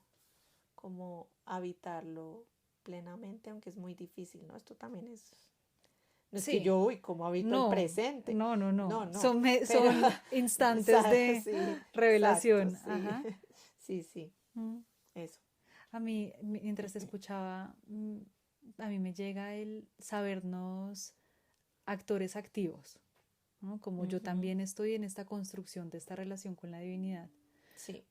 como habitarlo plenamente, aunque es muy difícil, ¿no? Esto también es... No es que yo como habito el presente. No. Son instantes de revelación. Exacto, sí. Eso. A mí, mientras te escuchaba, a mí me llega el sabernos actores activos, ¿no? Como yo también estoy en esta construcción de esta relación con la divinidad.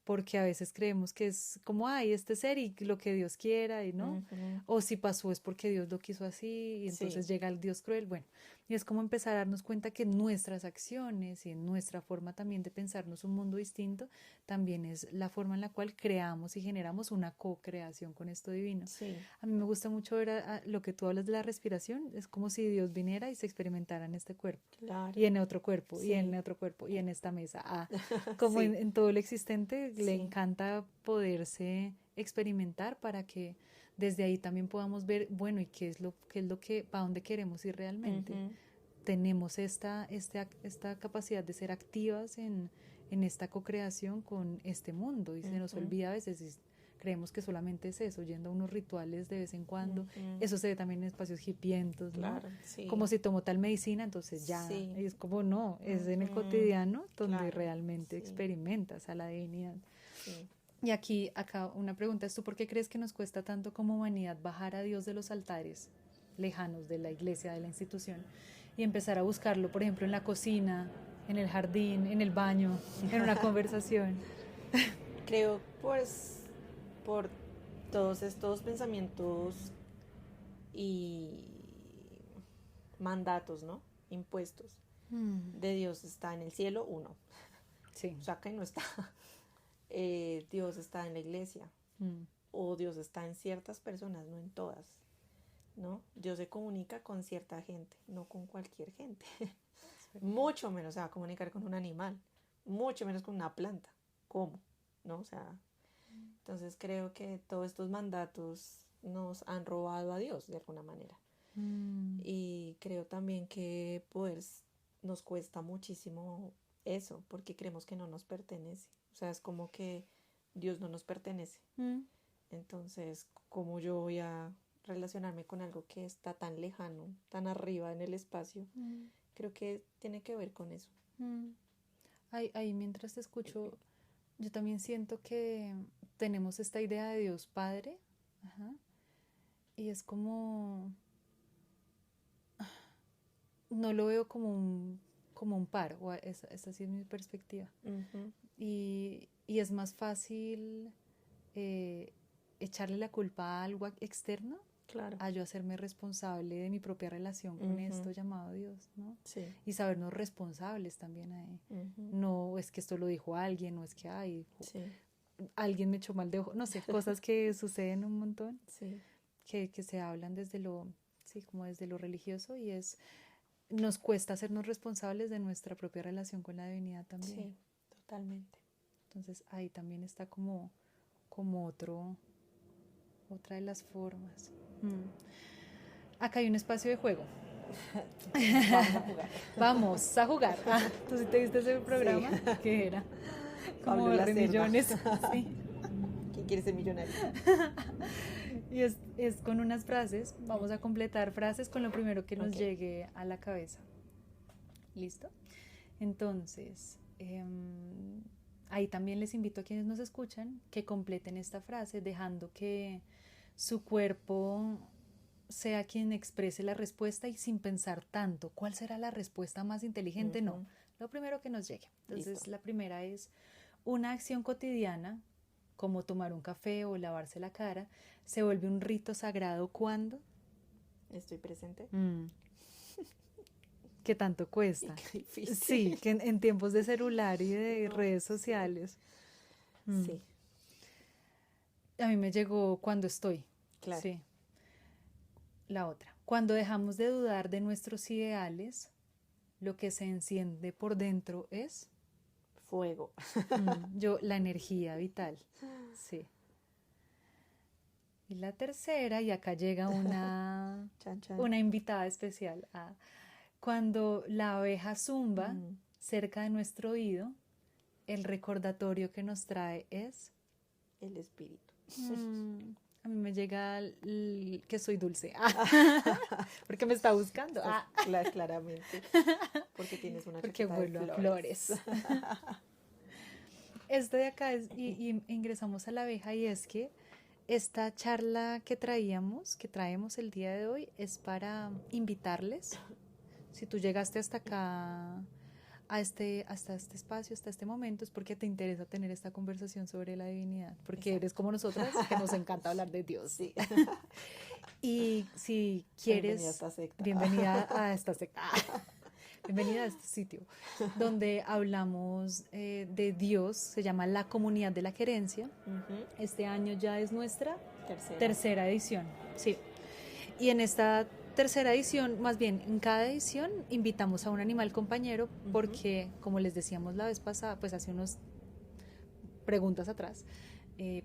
Porque a veces creemos que es como, este ser y lo que Dios quiera, y no. O si pasó es porque Dios lo quiso así, y entonces llega el Dios cruel. Bueno, Y es como empezar a darnos cuenta que nuestras acciones y en nuestra forma también de pensarnos un mundo distinto, también es la forma en la cual creamos y generamos una co-creación con esto divino. Sí. A mí me gusta mucho ver a lo que tú hablas de la respiración, es como si Dios viniera y se experimentara en este cuerpo, Claro. y en otro cuerpo, Sí. y en otro cuerpo, y en esta mesa. Como Sí. en todo lo existente, le Sí. encanta poderse experimentar para que desde ahí también podamos ver, bueno, y qué es lo que, para dónde queremos ir realmente. Tenemos esta capacidad de ser activas en esta co-creación con este mundo, y se nos olvida a veces, y creemos que solamente es eso, yendo a unos rituales de vez en cuando. Eso se ve también en espacios hipientos, ¿no? Claro, sí. Como si tomo tal medicina, entonces ya, Sí. es como no, es en el cotidiano donde Claro, realmente sí. experimentas a la divinidad. Sí. Y aquí, acá una pregunta es, ¿tú por qué crees que nos cuesta tanto como humanidad bajar a Dios de los altares lejanos de la iglesia, de la institución, y empezar a buscarlo, por ejemplo, en la cocina, en el jardín, en el baño, en una conversación? Creo, pues, por todos estos pensamientos y mandatos, ¿no? Impuestos. De Dios está en el cielo, uno. Sí. O sea, que no está. Dios está en la iglesia. O Dios está en ciertas personas, no en todas, ¿no? Dios se comunica con cierta gente, no con cualquier gente. Mucho menos se va a comunicar con un animal, mucho menos con una planta. ¿Cómo? ¿No? O sea, entonces creo que todos estos mandatos nos han robado a Dios de alguna manera. Y creo también que pues nos cuesta muchísimo eso, porque creemos que no nos pertenece. O sea, es como que Dios no nos pertenece. Entonces, ¿cómo yo voy a relacionarme con algo que está tan lejano, tan arriba en el espacio? Creo que tiene que ver con eso. Ahí mientras te escucho, yo también siento que tenemos esta idea de Dios Padre, y es como, no lo veo como un par, o esa sí es mi perspectiva. Y es más fácil echarle la culpa a algo externo, claro, a yo hacerme responsable de mi propia relación con esto llamado Dios, ¿no? Sí. Y sabernos responsables también ahí. No es que esto lo dijo alguien, no es que sí. alguien me echó mal de ojo, no sé, cosas que suceden un montón, Sí. que se hablan desde lo, sí, como desde lo religioso, y nos cuesta hacernos responsables de nuestra propia relación con la divinidad también. Sí, totalmente. Entonces ahí también está como otra de las formas. Acá hay un espacio de juego. Vamos a jugar. Vamos a jugar. ¿Tú sí te viste ese programa? Sí. ¿Qué era? Pablo Como de Lacerda. millones. Sí. ¿Quién quiere ser millonario? Y es con unas frases. Vamos a completar frases con lo primero que nos Ok. llegue a la cabeza. ¿Listo? Entonces, ahí también les invito a quienes nos escuchan que completen esta frase dejando que su cuerpo sea quien exprese la respuesta y sin pensar tanto. ¿Cuál será la respuesta más inteligente? No, lo primero que nos llegue. Entonces, Listo. la primera es una acción cotidiana, como tomar un café o lavarse la cara, se vuelve un rito sagrado cuando... Estoy presente. Que tanto cuesta. Qué difícil. Sí, que en tiempos de celular y de redes sociales. Sí. A mí me llegó cuando estoy. Claro. Sí. La otra. Cuando dejamos de dudar de nuestros ideales, lo que se enciende por dentro es... Fuego. La energía vital. Sí. Y la tercera, y acá llega una, Chan, chan. una invitada especial. Cuando la abeja zumba cerca de nuestro oído, el recordatorio que nos trae es... El espíritu. A mí me llega que soy dulce. Porque me está buscando. Claramente. Porque tienes una Porque chaqueta de vuelo a flores. Esto de acá es, y ingresamos a la abeja, y es que esta charla que traemos el día de hoy, es para invitarles. Si tú llegaste hasta acá, hasta este espacio, hasta este momento, es porque te interesa tener esta conversación sobre la divinidad, porque Exacto. eres como nosotras, que nos encanta hablar de Dios. Sí. Y si Bienvenida a quieres, esta secta. bienvenida a esta secta. Bienvenida a este sitio donde hablamos de Dios, se llama La Comunidad de la Querencia. Este año ya es nuestra tercera edición, sí. Y en esta tercera edición, más bien en cada edición, invitamos a un animal compañero porque, como les decíamos la vez pasada, pues hace unas preguntas atrás,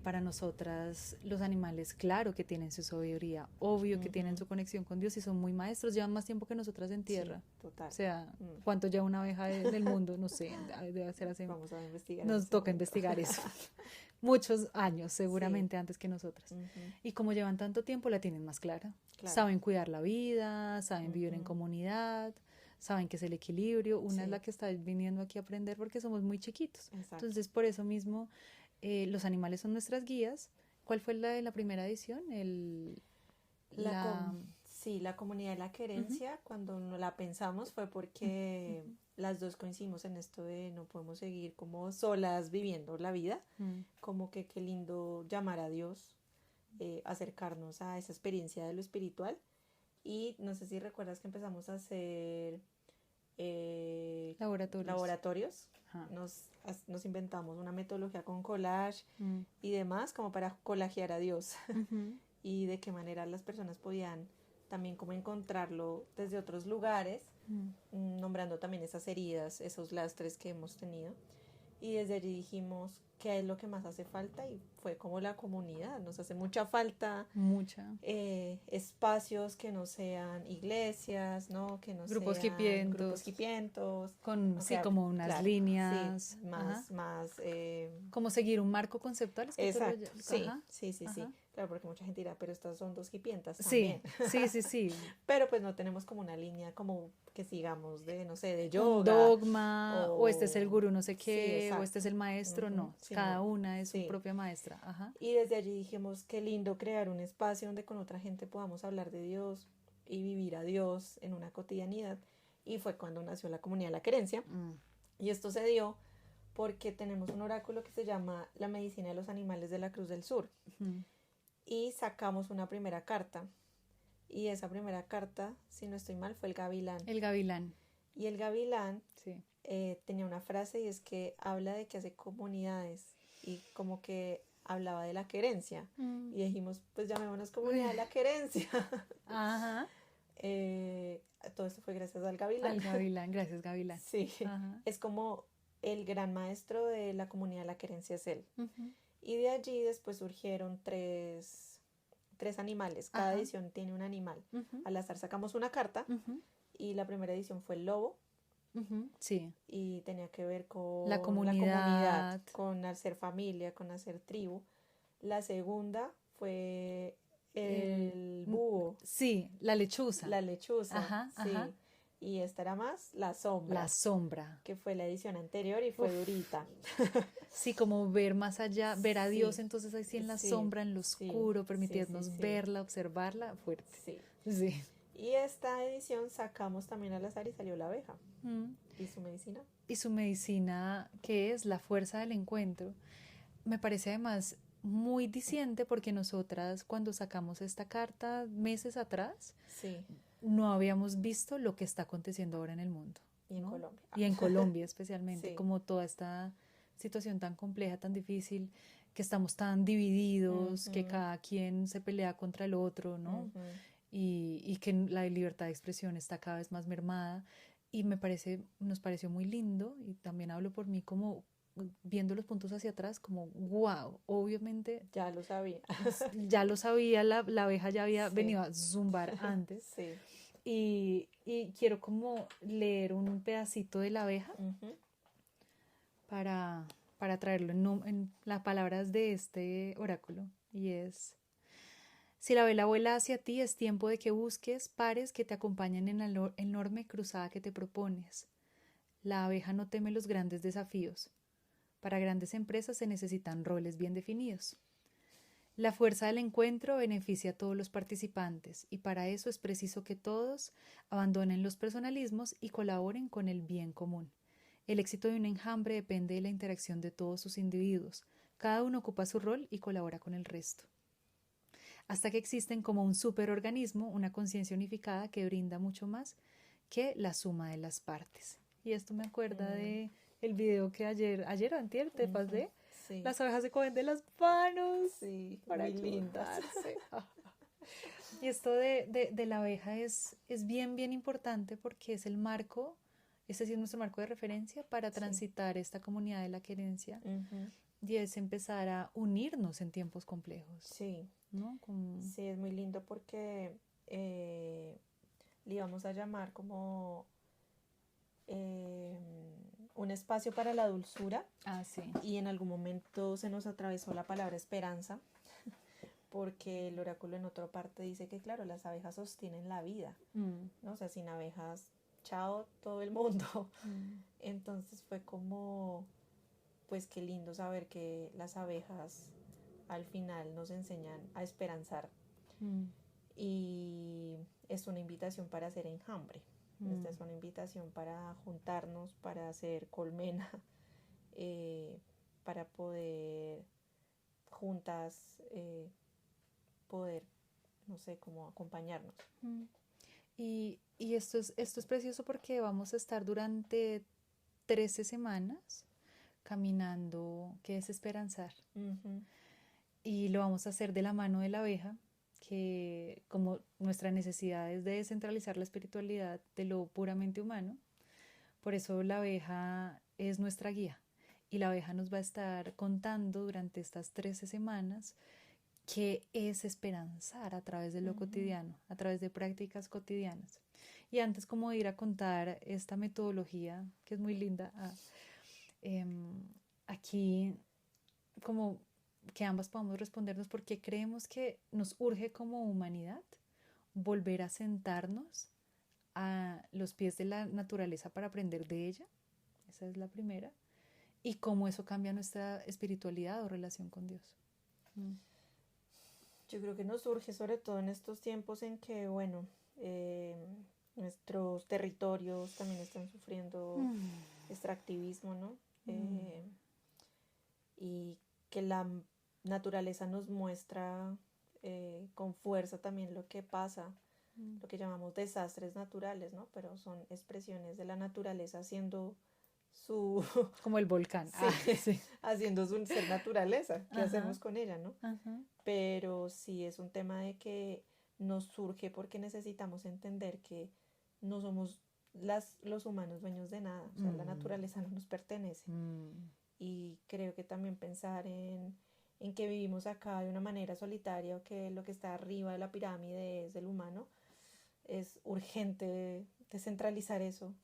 para nosotras los animales, claro que tienen su sabiduría, obvio que tienen su conexión con Dios y son muy maestros, llevan más tiempo que nosotras en tierra. Sí, total. O sea, ¿cuánto lleva una abeja del mundo? No sé, debe ser así. Vamos a investigar. Nos toca investigar eso. Muchos años, seguramente, antes que nosotras. Y como llevan tanto tiempo, la tienen más clara. Claro. Saben cuidar la vida, saben vivir en comunidad, saben qué es el equilibrio. Una es la que está viniendo aquí a aprender porque somos muy chiquitos. Exacto. Entonces, por eso mismo, los animales son nuestras guías. ¿Cuál fue la de la primera edición? Sí, la comunidad de la querencia, cuando no la pensamos fue porque las dos coincidimos en esto de no podemos seguir como solas viviendo la vida, como que qué lindo llamar a Dios, acercarnos a esa experiencia de lo espiritual. Y no sé si recuerdas que empezamos a hacer laboratorios. Nos inventamos una metodología con collage y demás como para collagear a Dios y de qué manera las personas podían también como encontrarlo desde otros lugares, nombrando también esas heridas, esos lastres que hemos tenido. Y desde allí dijimos qué es lo que más hace falta y fue como la comunidad. Nos hace mucha falta espacios que no sean iglesias, ¿no? Que no grupos sean grupos hipientos. Con, sí, como unas líneas. Sí, más como seguir un marco conceptual. Exacto, sí. Claro, porque mucha gente dirá, pero estas son dos hipientas también. Sí. Pero pues no tenemos como una línea como que sigamos de, no sé, de yoga. Un dogma, o este es el gurú no sé qué, o este es el maestro, no. Cada una es su propia maestra. Y desde allí dijimos, qué lindo crear un espacio donde con otra gente podamos hablar de Dios y vivir a Dios en una cotidianidad. Y fue cuando nació la comunidad de la querencia. Y esto se dio porque tenemos un oráculo que se llama La medicina de los animales de la Cruz del Sur. Y sacamos una primera carta. Y esa primera carta, si no estoy mal, fue el gavilán. El gavilán. Y el gavilán tenía una frase y es que habla de que hace comunidades y como que hablaba de la querencia. Y dijimos, pues llamémonos comunidad de la querencia. Todo esto fue gracias al gavilán. Al gavilán, gracias gavilán. Sí, es como el gran maestro de la comunidad de la querencia es él. Y de allí después surgieron tres animales. Cada edición tiene un animal. Al azar sacamos una carta y la primera edición fue el lobo. Sí. Y tenía que ver con la comunidad, con hacer familia, con hacer tribu. La segunda fue el búho. Sí, la lechuza. La lechuza, sí. Y esta era más la sombra. La sombra. Que fue la edición anterior y fue durita. Sí, como ver más allá, ver a Dios, entonces ahí sí en la sombra, en lo oscuro, permitirnos verla, observarla, fuerte. Sí. Y esta edición sacamos también al azar y salió la abeja. ¿Y su medicina? Y su medicina, que es la fuerza del encuentro, me parece además muy diciente porque nosotras cuando sacamos esta carta meses atrás, no habíamos visto lo que está aconteciendo ahora en el mundo. Y en Colombia. Y en Colombia especialmente, como toda esta situación tan compleja, tan difícil, que estamos tan divididos, que cada quien se pelea contra el otro, ¿no? Y que la libertad de expresión está cada vez más mermada. Y nos pareció muy lindo, y también hablo por mí como viendo los puntos hacia atrás, como wow, obviamente ya lo sabía. Ya lo sabía, la abeja ya había venido a zumbar antes. Y quiero como leer un pedacito de la abeja para traerlo en las palabras de este oráculo. Y es: si la vela vuela hacia ti, es tiempo de que busques pares que te acompañen en la enorme cruzada que te propones. La abeja no teme los grandes desafíos. Para grandes empresas se necesitan roles bien definidos. La fuerza del encuentro beneficia a todos los participantes y para eso es preciso que todos abandonen los personalismos y colaboren con el bien común. El éxito de un enjambre depende de la interacción de todos sus individuos. Cada uno ocupa su rol y colabora con el resto. hasta que existen como un superorganismo, una conciencia unificada que brinda mucho más que la suma de las partes. Y esto me acuerda de el video que ayer o antier te pasé. Sí. Las abejas se comen de las manos para muy lindas. ayudarse. Y esto de la abeja es bien, bien importante porque es el marco, ese sí es nuestro marco de referencia para transitar esta comunidad de la querencia. Y es empezar a unirnos en tiempos complejos. Sí, ¿no? Sí, es muy lindo porque le íbamos a llamar como un espacio para la dulzura. Sí. Y en algún momento se nos atravesó la palabra esperanza, porque el oráculo en otra parte dice que, claro, las abejas sostienen la vida, ¿no? O sea, sin abejas, chao todo el mundo. Entonces fue como, pues qué lindo saber que las abejas al final nos enseñan a esperanzar. Y es una invitación para hacer enjambre. Esta es una invitación para juntarnos, para hacer colmena, para poder juntas poder, no sé, como acompañarnos. Y esto es precioso porque vamos a estar durante 13 semanas caminando, que es esperanzar. Y lo vamos a hacer de la mano de la abeja, que como nuestra necesidad es de descentralizar la espiritualidad de lo puramente humano, por eso la abeja es nuestra guía. Y la abeja nos va a estar contando durante estas 13 semanas qué es esperanzar a través de lo cotidiano, a través de prácticas cotidianas. Y antes como de ir a contar esta metodología, que es muy linda, aquí como que ambas podamos respondernos por qué creemos que nos urge como humanidad volver a sentarnos a los pies de la naturaleza para aprender de ella. Esa es la primera. Y cómo eso cambia nuestra espiritualidad o relación con Dios. Yo creo que nos surge sobre todo en estos tiempos en que, bueno, nuestros territorios también están sufriendo extractivismo, ¿no? Y que la naturaleza nos muestra con fuerza también lo que pasa, lo que llamamos desastres naturales, ¿no? Pero son expresiones de la naturaleza haciendo su... Como el volcán. Sí. Haciendo su ser naturaleza. ¿Qué hacemos con ella, no? Pero sí es un tema de que nos surge porque necesitamos entender que no somos los humanos dueños de nada. O sea, la naturaleza no nos pertenece. Y creo que también pensar en que vivimos acá de una manera solitaria, o que lo que está arriba de la pirámide es el humano, es urgente descentralizar eso.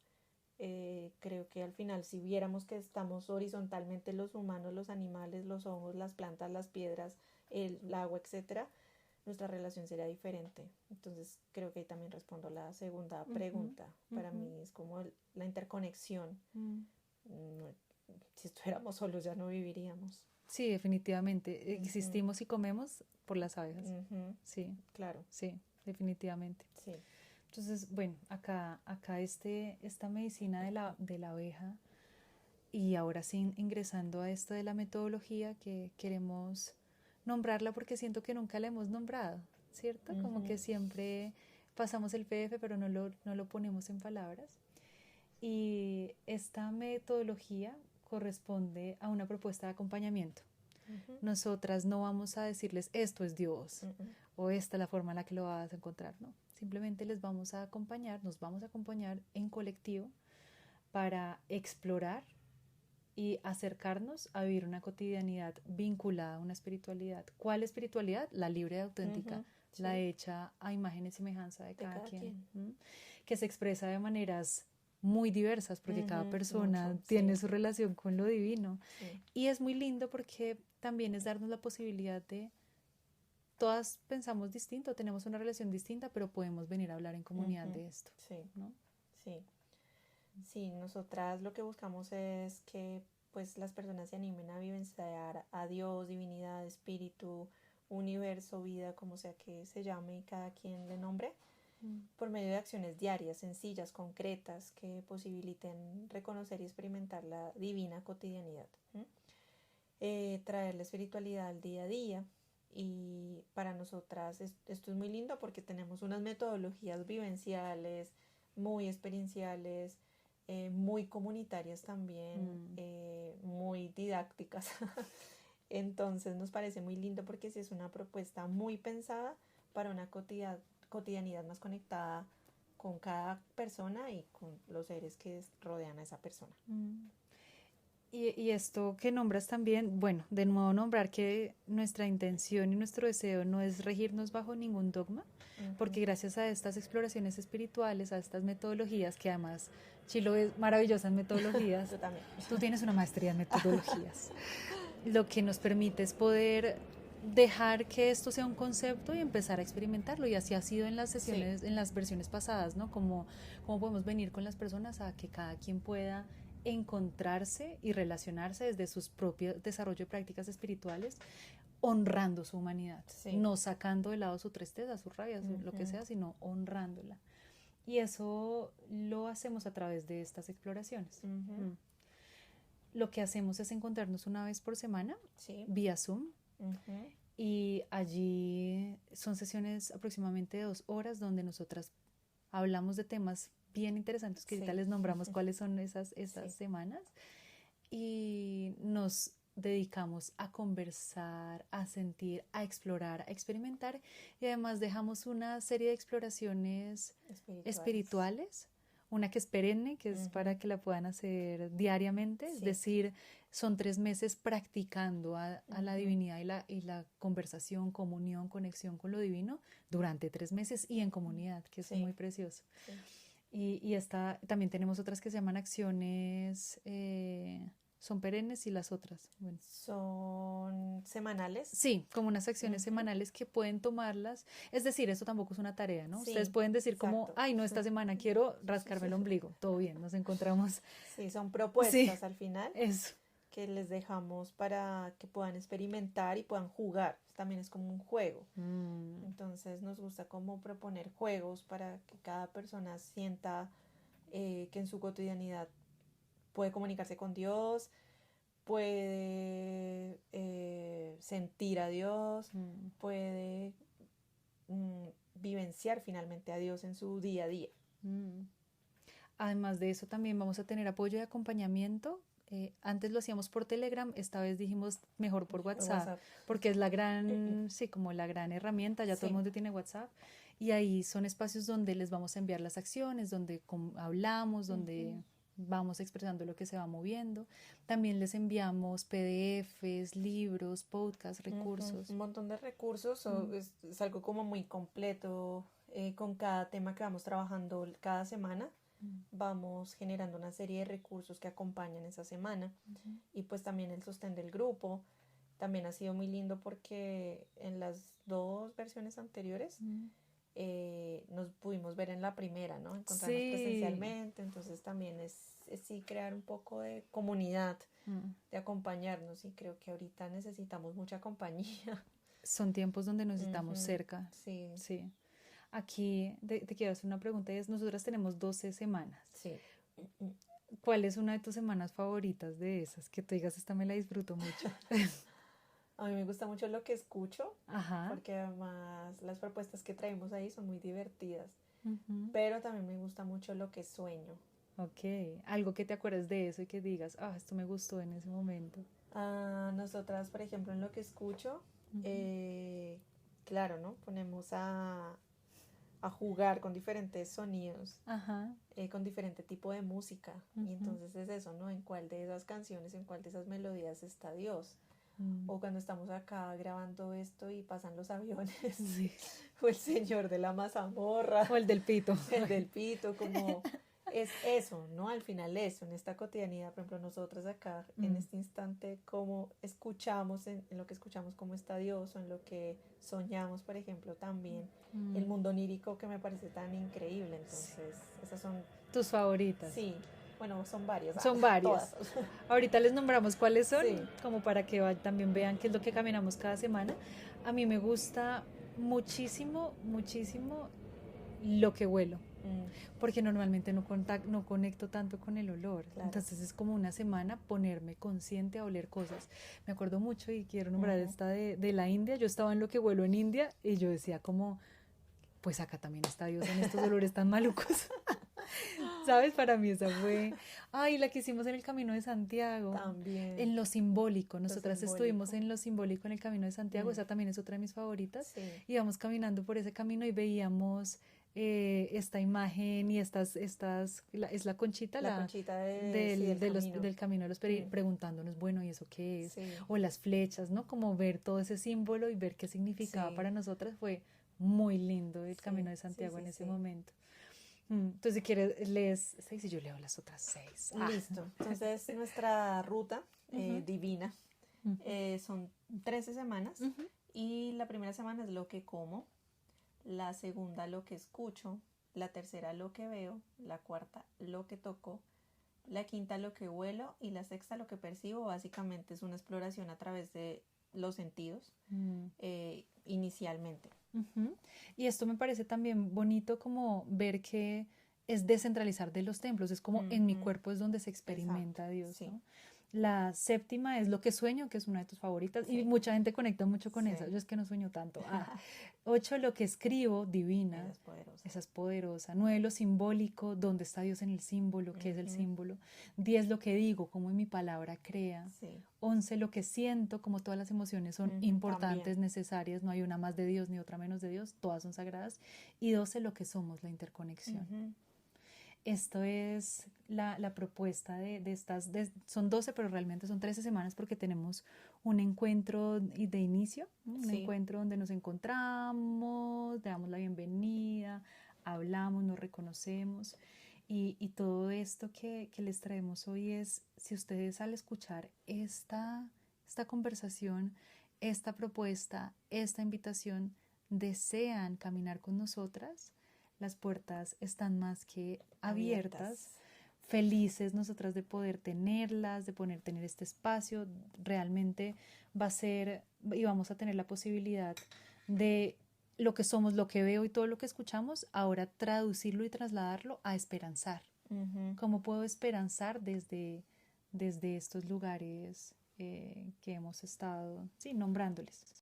Creo que al final, si viéramos que estamos horizontalmente los humanos, los animales, los hongos, las plantas, las piedras, el agua, etcétera, nuestra relación sería diferente. Entonces creo que ahí también respondo a la segunda pregunta. Para mí es como la interconexión. Si estuviéramos solos ya no viviríamos. Sí, definitivamente. Existimos y comemos por las abejas. Sí, claro. Sí, definitivamente. Sí. Entonces, bueno, acá esta medicina de la abeja, y ahora sí ingresando a esto de la metodología, que queremos nombrarla porque siento que nunca la hemos nombrado, ¿cierto? Como que siempre pasamos el PF pero no lo ponemos en palabras. Y esta metodología corresponde a una propuesta de acompañamiento. Nosotras no vamos a decirles esto es Dios o esta es la forma en la que lo vas a encontrar, ¿no? Simplemente les vamos a acompañar, nos vamos a acompañar en colectivo para explorar y acercarnos a vivir una cotidianidad vinculada a una espiritualidad. ¿Cuál espiritualidad? La libre y auténtica, la hecha a imagen y semejanza de cada quien. Que se expresa de maneras muy diversas porque cada persona tiene su relación con lo divino. Y es muy lindo porque también es darnos la posibilidad de todas pensamos distinto, tenemos una relación distinta, pero podemos venir a hablar en comunidad de esto. ¿no? Sí, nosotras lo que buscamos es que pues las personas se animen a vivenciar a Dios, divinidad, espíritu, universo, vida, como sea que se llame y cada quien le nombre, por medio de acciones diarias, sencillas, concretas, que posibiliten reconocer y experimentar la divina cotidianidad. Traer la espiritualidad al día a día, y para nosotras esto es muy lindo porque tenemos unas metodologías vivenciales, muy experienciales, muy comunitarias también, muy didácticas. Entonces nos parece muy lindo porque sí es una propuesta muy pensada para una cotidianidad más conectada con cada persona y con los seres que rodean a esa persona. Y esto que nombras también, bueno, de nuevo nombrar que nuestra intención y nuestro deseo no es regirnos bajo ningún dogma, porque gracias a estas exploraciones espirituales, a estas metodologías, que además Chilo es maravillosa en metodologías, Yo también. tú tienes una maestría en metodologías, lo que nos permite es poder dejar que esto sea un concepto y empezar a experimentarlo, y así ha sido en las sesiones, en las versiones pasadas, ¿no? Como podemos venir con las personas a que cada quien pueda encontrarse y relacionarse desde sus propios desarrollo de prácticas espirituales, honrando su humanidad, no sacando de lado su tristeza, su rabia, lo que sea, sino honrándola. Y eso lo hacemos a través de estas exploraciones. Lo que hacemos es encontrarnos una vez por semana, vía Zoom, y allí son sesiones aproximadamente de 2 horas donde nosotras hablamos de temas bien interesantes que ahorita les nombramos cuáles son esas semanas, y nos dedicamos a conversar, a sentir, a explorar, a experimentar, y además dejamos una serie de exploraciones espirituales, una que es perenne, que es para que la puedan hacer diariamente, es decir, son 3 meses practicando a la divinidad y la conversación, comunión, conexión con lo divino durante 3 meses y en comunidad, que es muy precioso. Y también tenemos otras que se llaman acciones, son perennes, y las otras, bueno, son semanales. Sí, como unas acciones semanales que pueden tomarlas, es decir, eso tampoco es una tarea, ¿no? Ustedes pueden decir como, ay, no, esta semana quiero rascarme el ombligo, todo bien, nos encontramos. Sí, son propuestas al final. Eso. Que les dejamos para que puedan experimentar y puedan jugar. También es como un juego. Entonces nos gusta como proponer juegos para que cada persona sienta que en su cotidianidad puede comunicarse con Dios, puede sentir a Dios, puede vivenciar finalmente a Dios en su día a día. Además de eso, también vamos a tener apoyo y acompañamiento. Antes lo hacíamos por Telegram, esta vez dijimos mejor por WhatsApp, porque es la gran, como la gran herramienta, ya todo el mundo tiene WhatsApp, y ahí son espacios donde les vamos a enviar las acciones, donde hablamos, donde vamos expresando lo que se va moviendo. También les enviamos PDFs, libros, podcasts, recursos. Un montón de recursos, es algo como muy completo, con cada tema que vamos trabajando cada semana. Vamos generando una serie de recursos que acompañan esa semana, y pues también el sostén del grupo. También ha sido muy lindo porque en las 2 versiones anteriores nos pudimos ver en la primera, ¿no? Encontrarnos presencialmente, entonces también es sí crear un poco de comunidad, de acompañarnos, y creo que ahorita necesitamos mucha compañía. Son tiempos donde nos estamos cerca. Sí. Aquí te quiero hacer una pregunta, y es, nosotras tenemos 12 semanas. ¿Cuál es una de tus semanas favoritas de esas? Que tú digas, esta me la disfruto mucho. A mí me gusta mucho lo que escucho, porque además las propuestas que traemos ahí son muy divertidas, pero también me gusta mucho lo que sueño. Ok, algo que te acuerdes de eso y que digas, esto me gustó en ese momento. Nosotras, por ejemplo, en lo que escucho, claro, ¿no? Ponemos a jugar con diferentes sonidos, con diferente tipo de música, y entonces es eso, ¿no? En cuál de esas canciones, en cuál de esas melodías está Dios. O cuando estamos acá grabando esto y pasan los aviones, o el señor de la mazamorra, o el del pito, como es eso, ¿no? Al final eso, en esta cotidianidad, por ejemplo, nosotras acá en este instante, cómo escuchamos, en lo que escuchamos cómo está Dios, o en lo que soñamos, por ejemplo, también el mundo onírico, que me parece tan increíble. Entonces esas son tus favoritas. Sí, bueno, son varias. Son varias. Ahorita les nombramos cuáles son, como para que también vean qué es lo que caminamos cada semana. A mí me gusta muchísimo, muchísimo lo que vuelo. porque normalmente no conecto tanto con el olor. Claro. Entonces es como una semana ponerme consciente a oler cosas. Me acuerdo mucho y quiero nombrar esta de la India. Yo estaba en lo que huelo en India y yo decía como, pues acá también está Dios en estos olores tan malucos. ¿Sabes? Para mí esa fue, ay, la que hicimos en el Camino de Santiago, También. en lo simbólico. Nosotras simbólico. Estuvimos en lo simbólico en el Camino de Santiago, esa también es otra de mis favoritas. Sí. Íbamos caminando por ese camino y veíamos esta imagen y es la conchita, la conchita del camino de los preguntándonos, bueno, ¿y eso qué es? Sí. O las flechas, ¿no? Como ver todo ese símbolo y ver qué significaba para nosotras fue muy lindo el Camino de Santiago en ese momento. Entonces, si quieres, lees 6 y yo leo las otras 6. Listo. Entonces, nuestra ruta divina son 13 semanas y la primera semana es lo que como, la segunda lo que escucho, la tercera lo que veo, la cuarta lo que toco, la quinta lo que huelo y la sexta lo que percibo. Básicamente es una exploración a través de los sentidos inicialmente. Y esto me parece también bonito como ver que es descentralizar de los templos, es como en mi cuerpo es donde se experimenta a Dios, ¿no? La séptima es lo que sueño, que es una de tus favoritas, y mucha gente conecta mucho con esa, yo es que no sueño tanto. 8, lo que escribo, divina, esa es poderosa. 9, lo simbólico, dónde está Dios en el símbolo, qué es el símbolo. 10, lo que digo, cómo mi palabra crea. 11, lo que siento, como todas las emociones son importantes, también necesarias, no hay una más de Dios ni otra menos de Dios, todas son sagradas. Y 12, lo que somos, la interconexión. Esto es la propuesta de estas, son 12, pero realmente son 13 semanas porque tenemos un encuentro de inicio, ¿no? Un encuentro donde nos encontramos, le damos la bienvenida, hablamos, nos reconocemos y todo esto que les traemos hoy es, si ustedes al escuchar esta conversación, esta propuesta, esta invitación, desean caminar con nosotras, las puertas están más que abiertas. Felices nosotras de poder tenerlas, de poder tener este espacio. Realmente va a ser, y vamos a tener la posibilidad de lo que somos, lo que veo y todo lo que escuchamos, ahora traducirlo y trasladarlo a esperanzar. ¿Cómo puedo esperanzar desde estos lugares que hemos estado nombrándoles?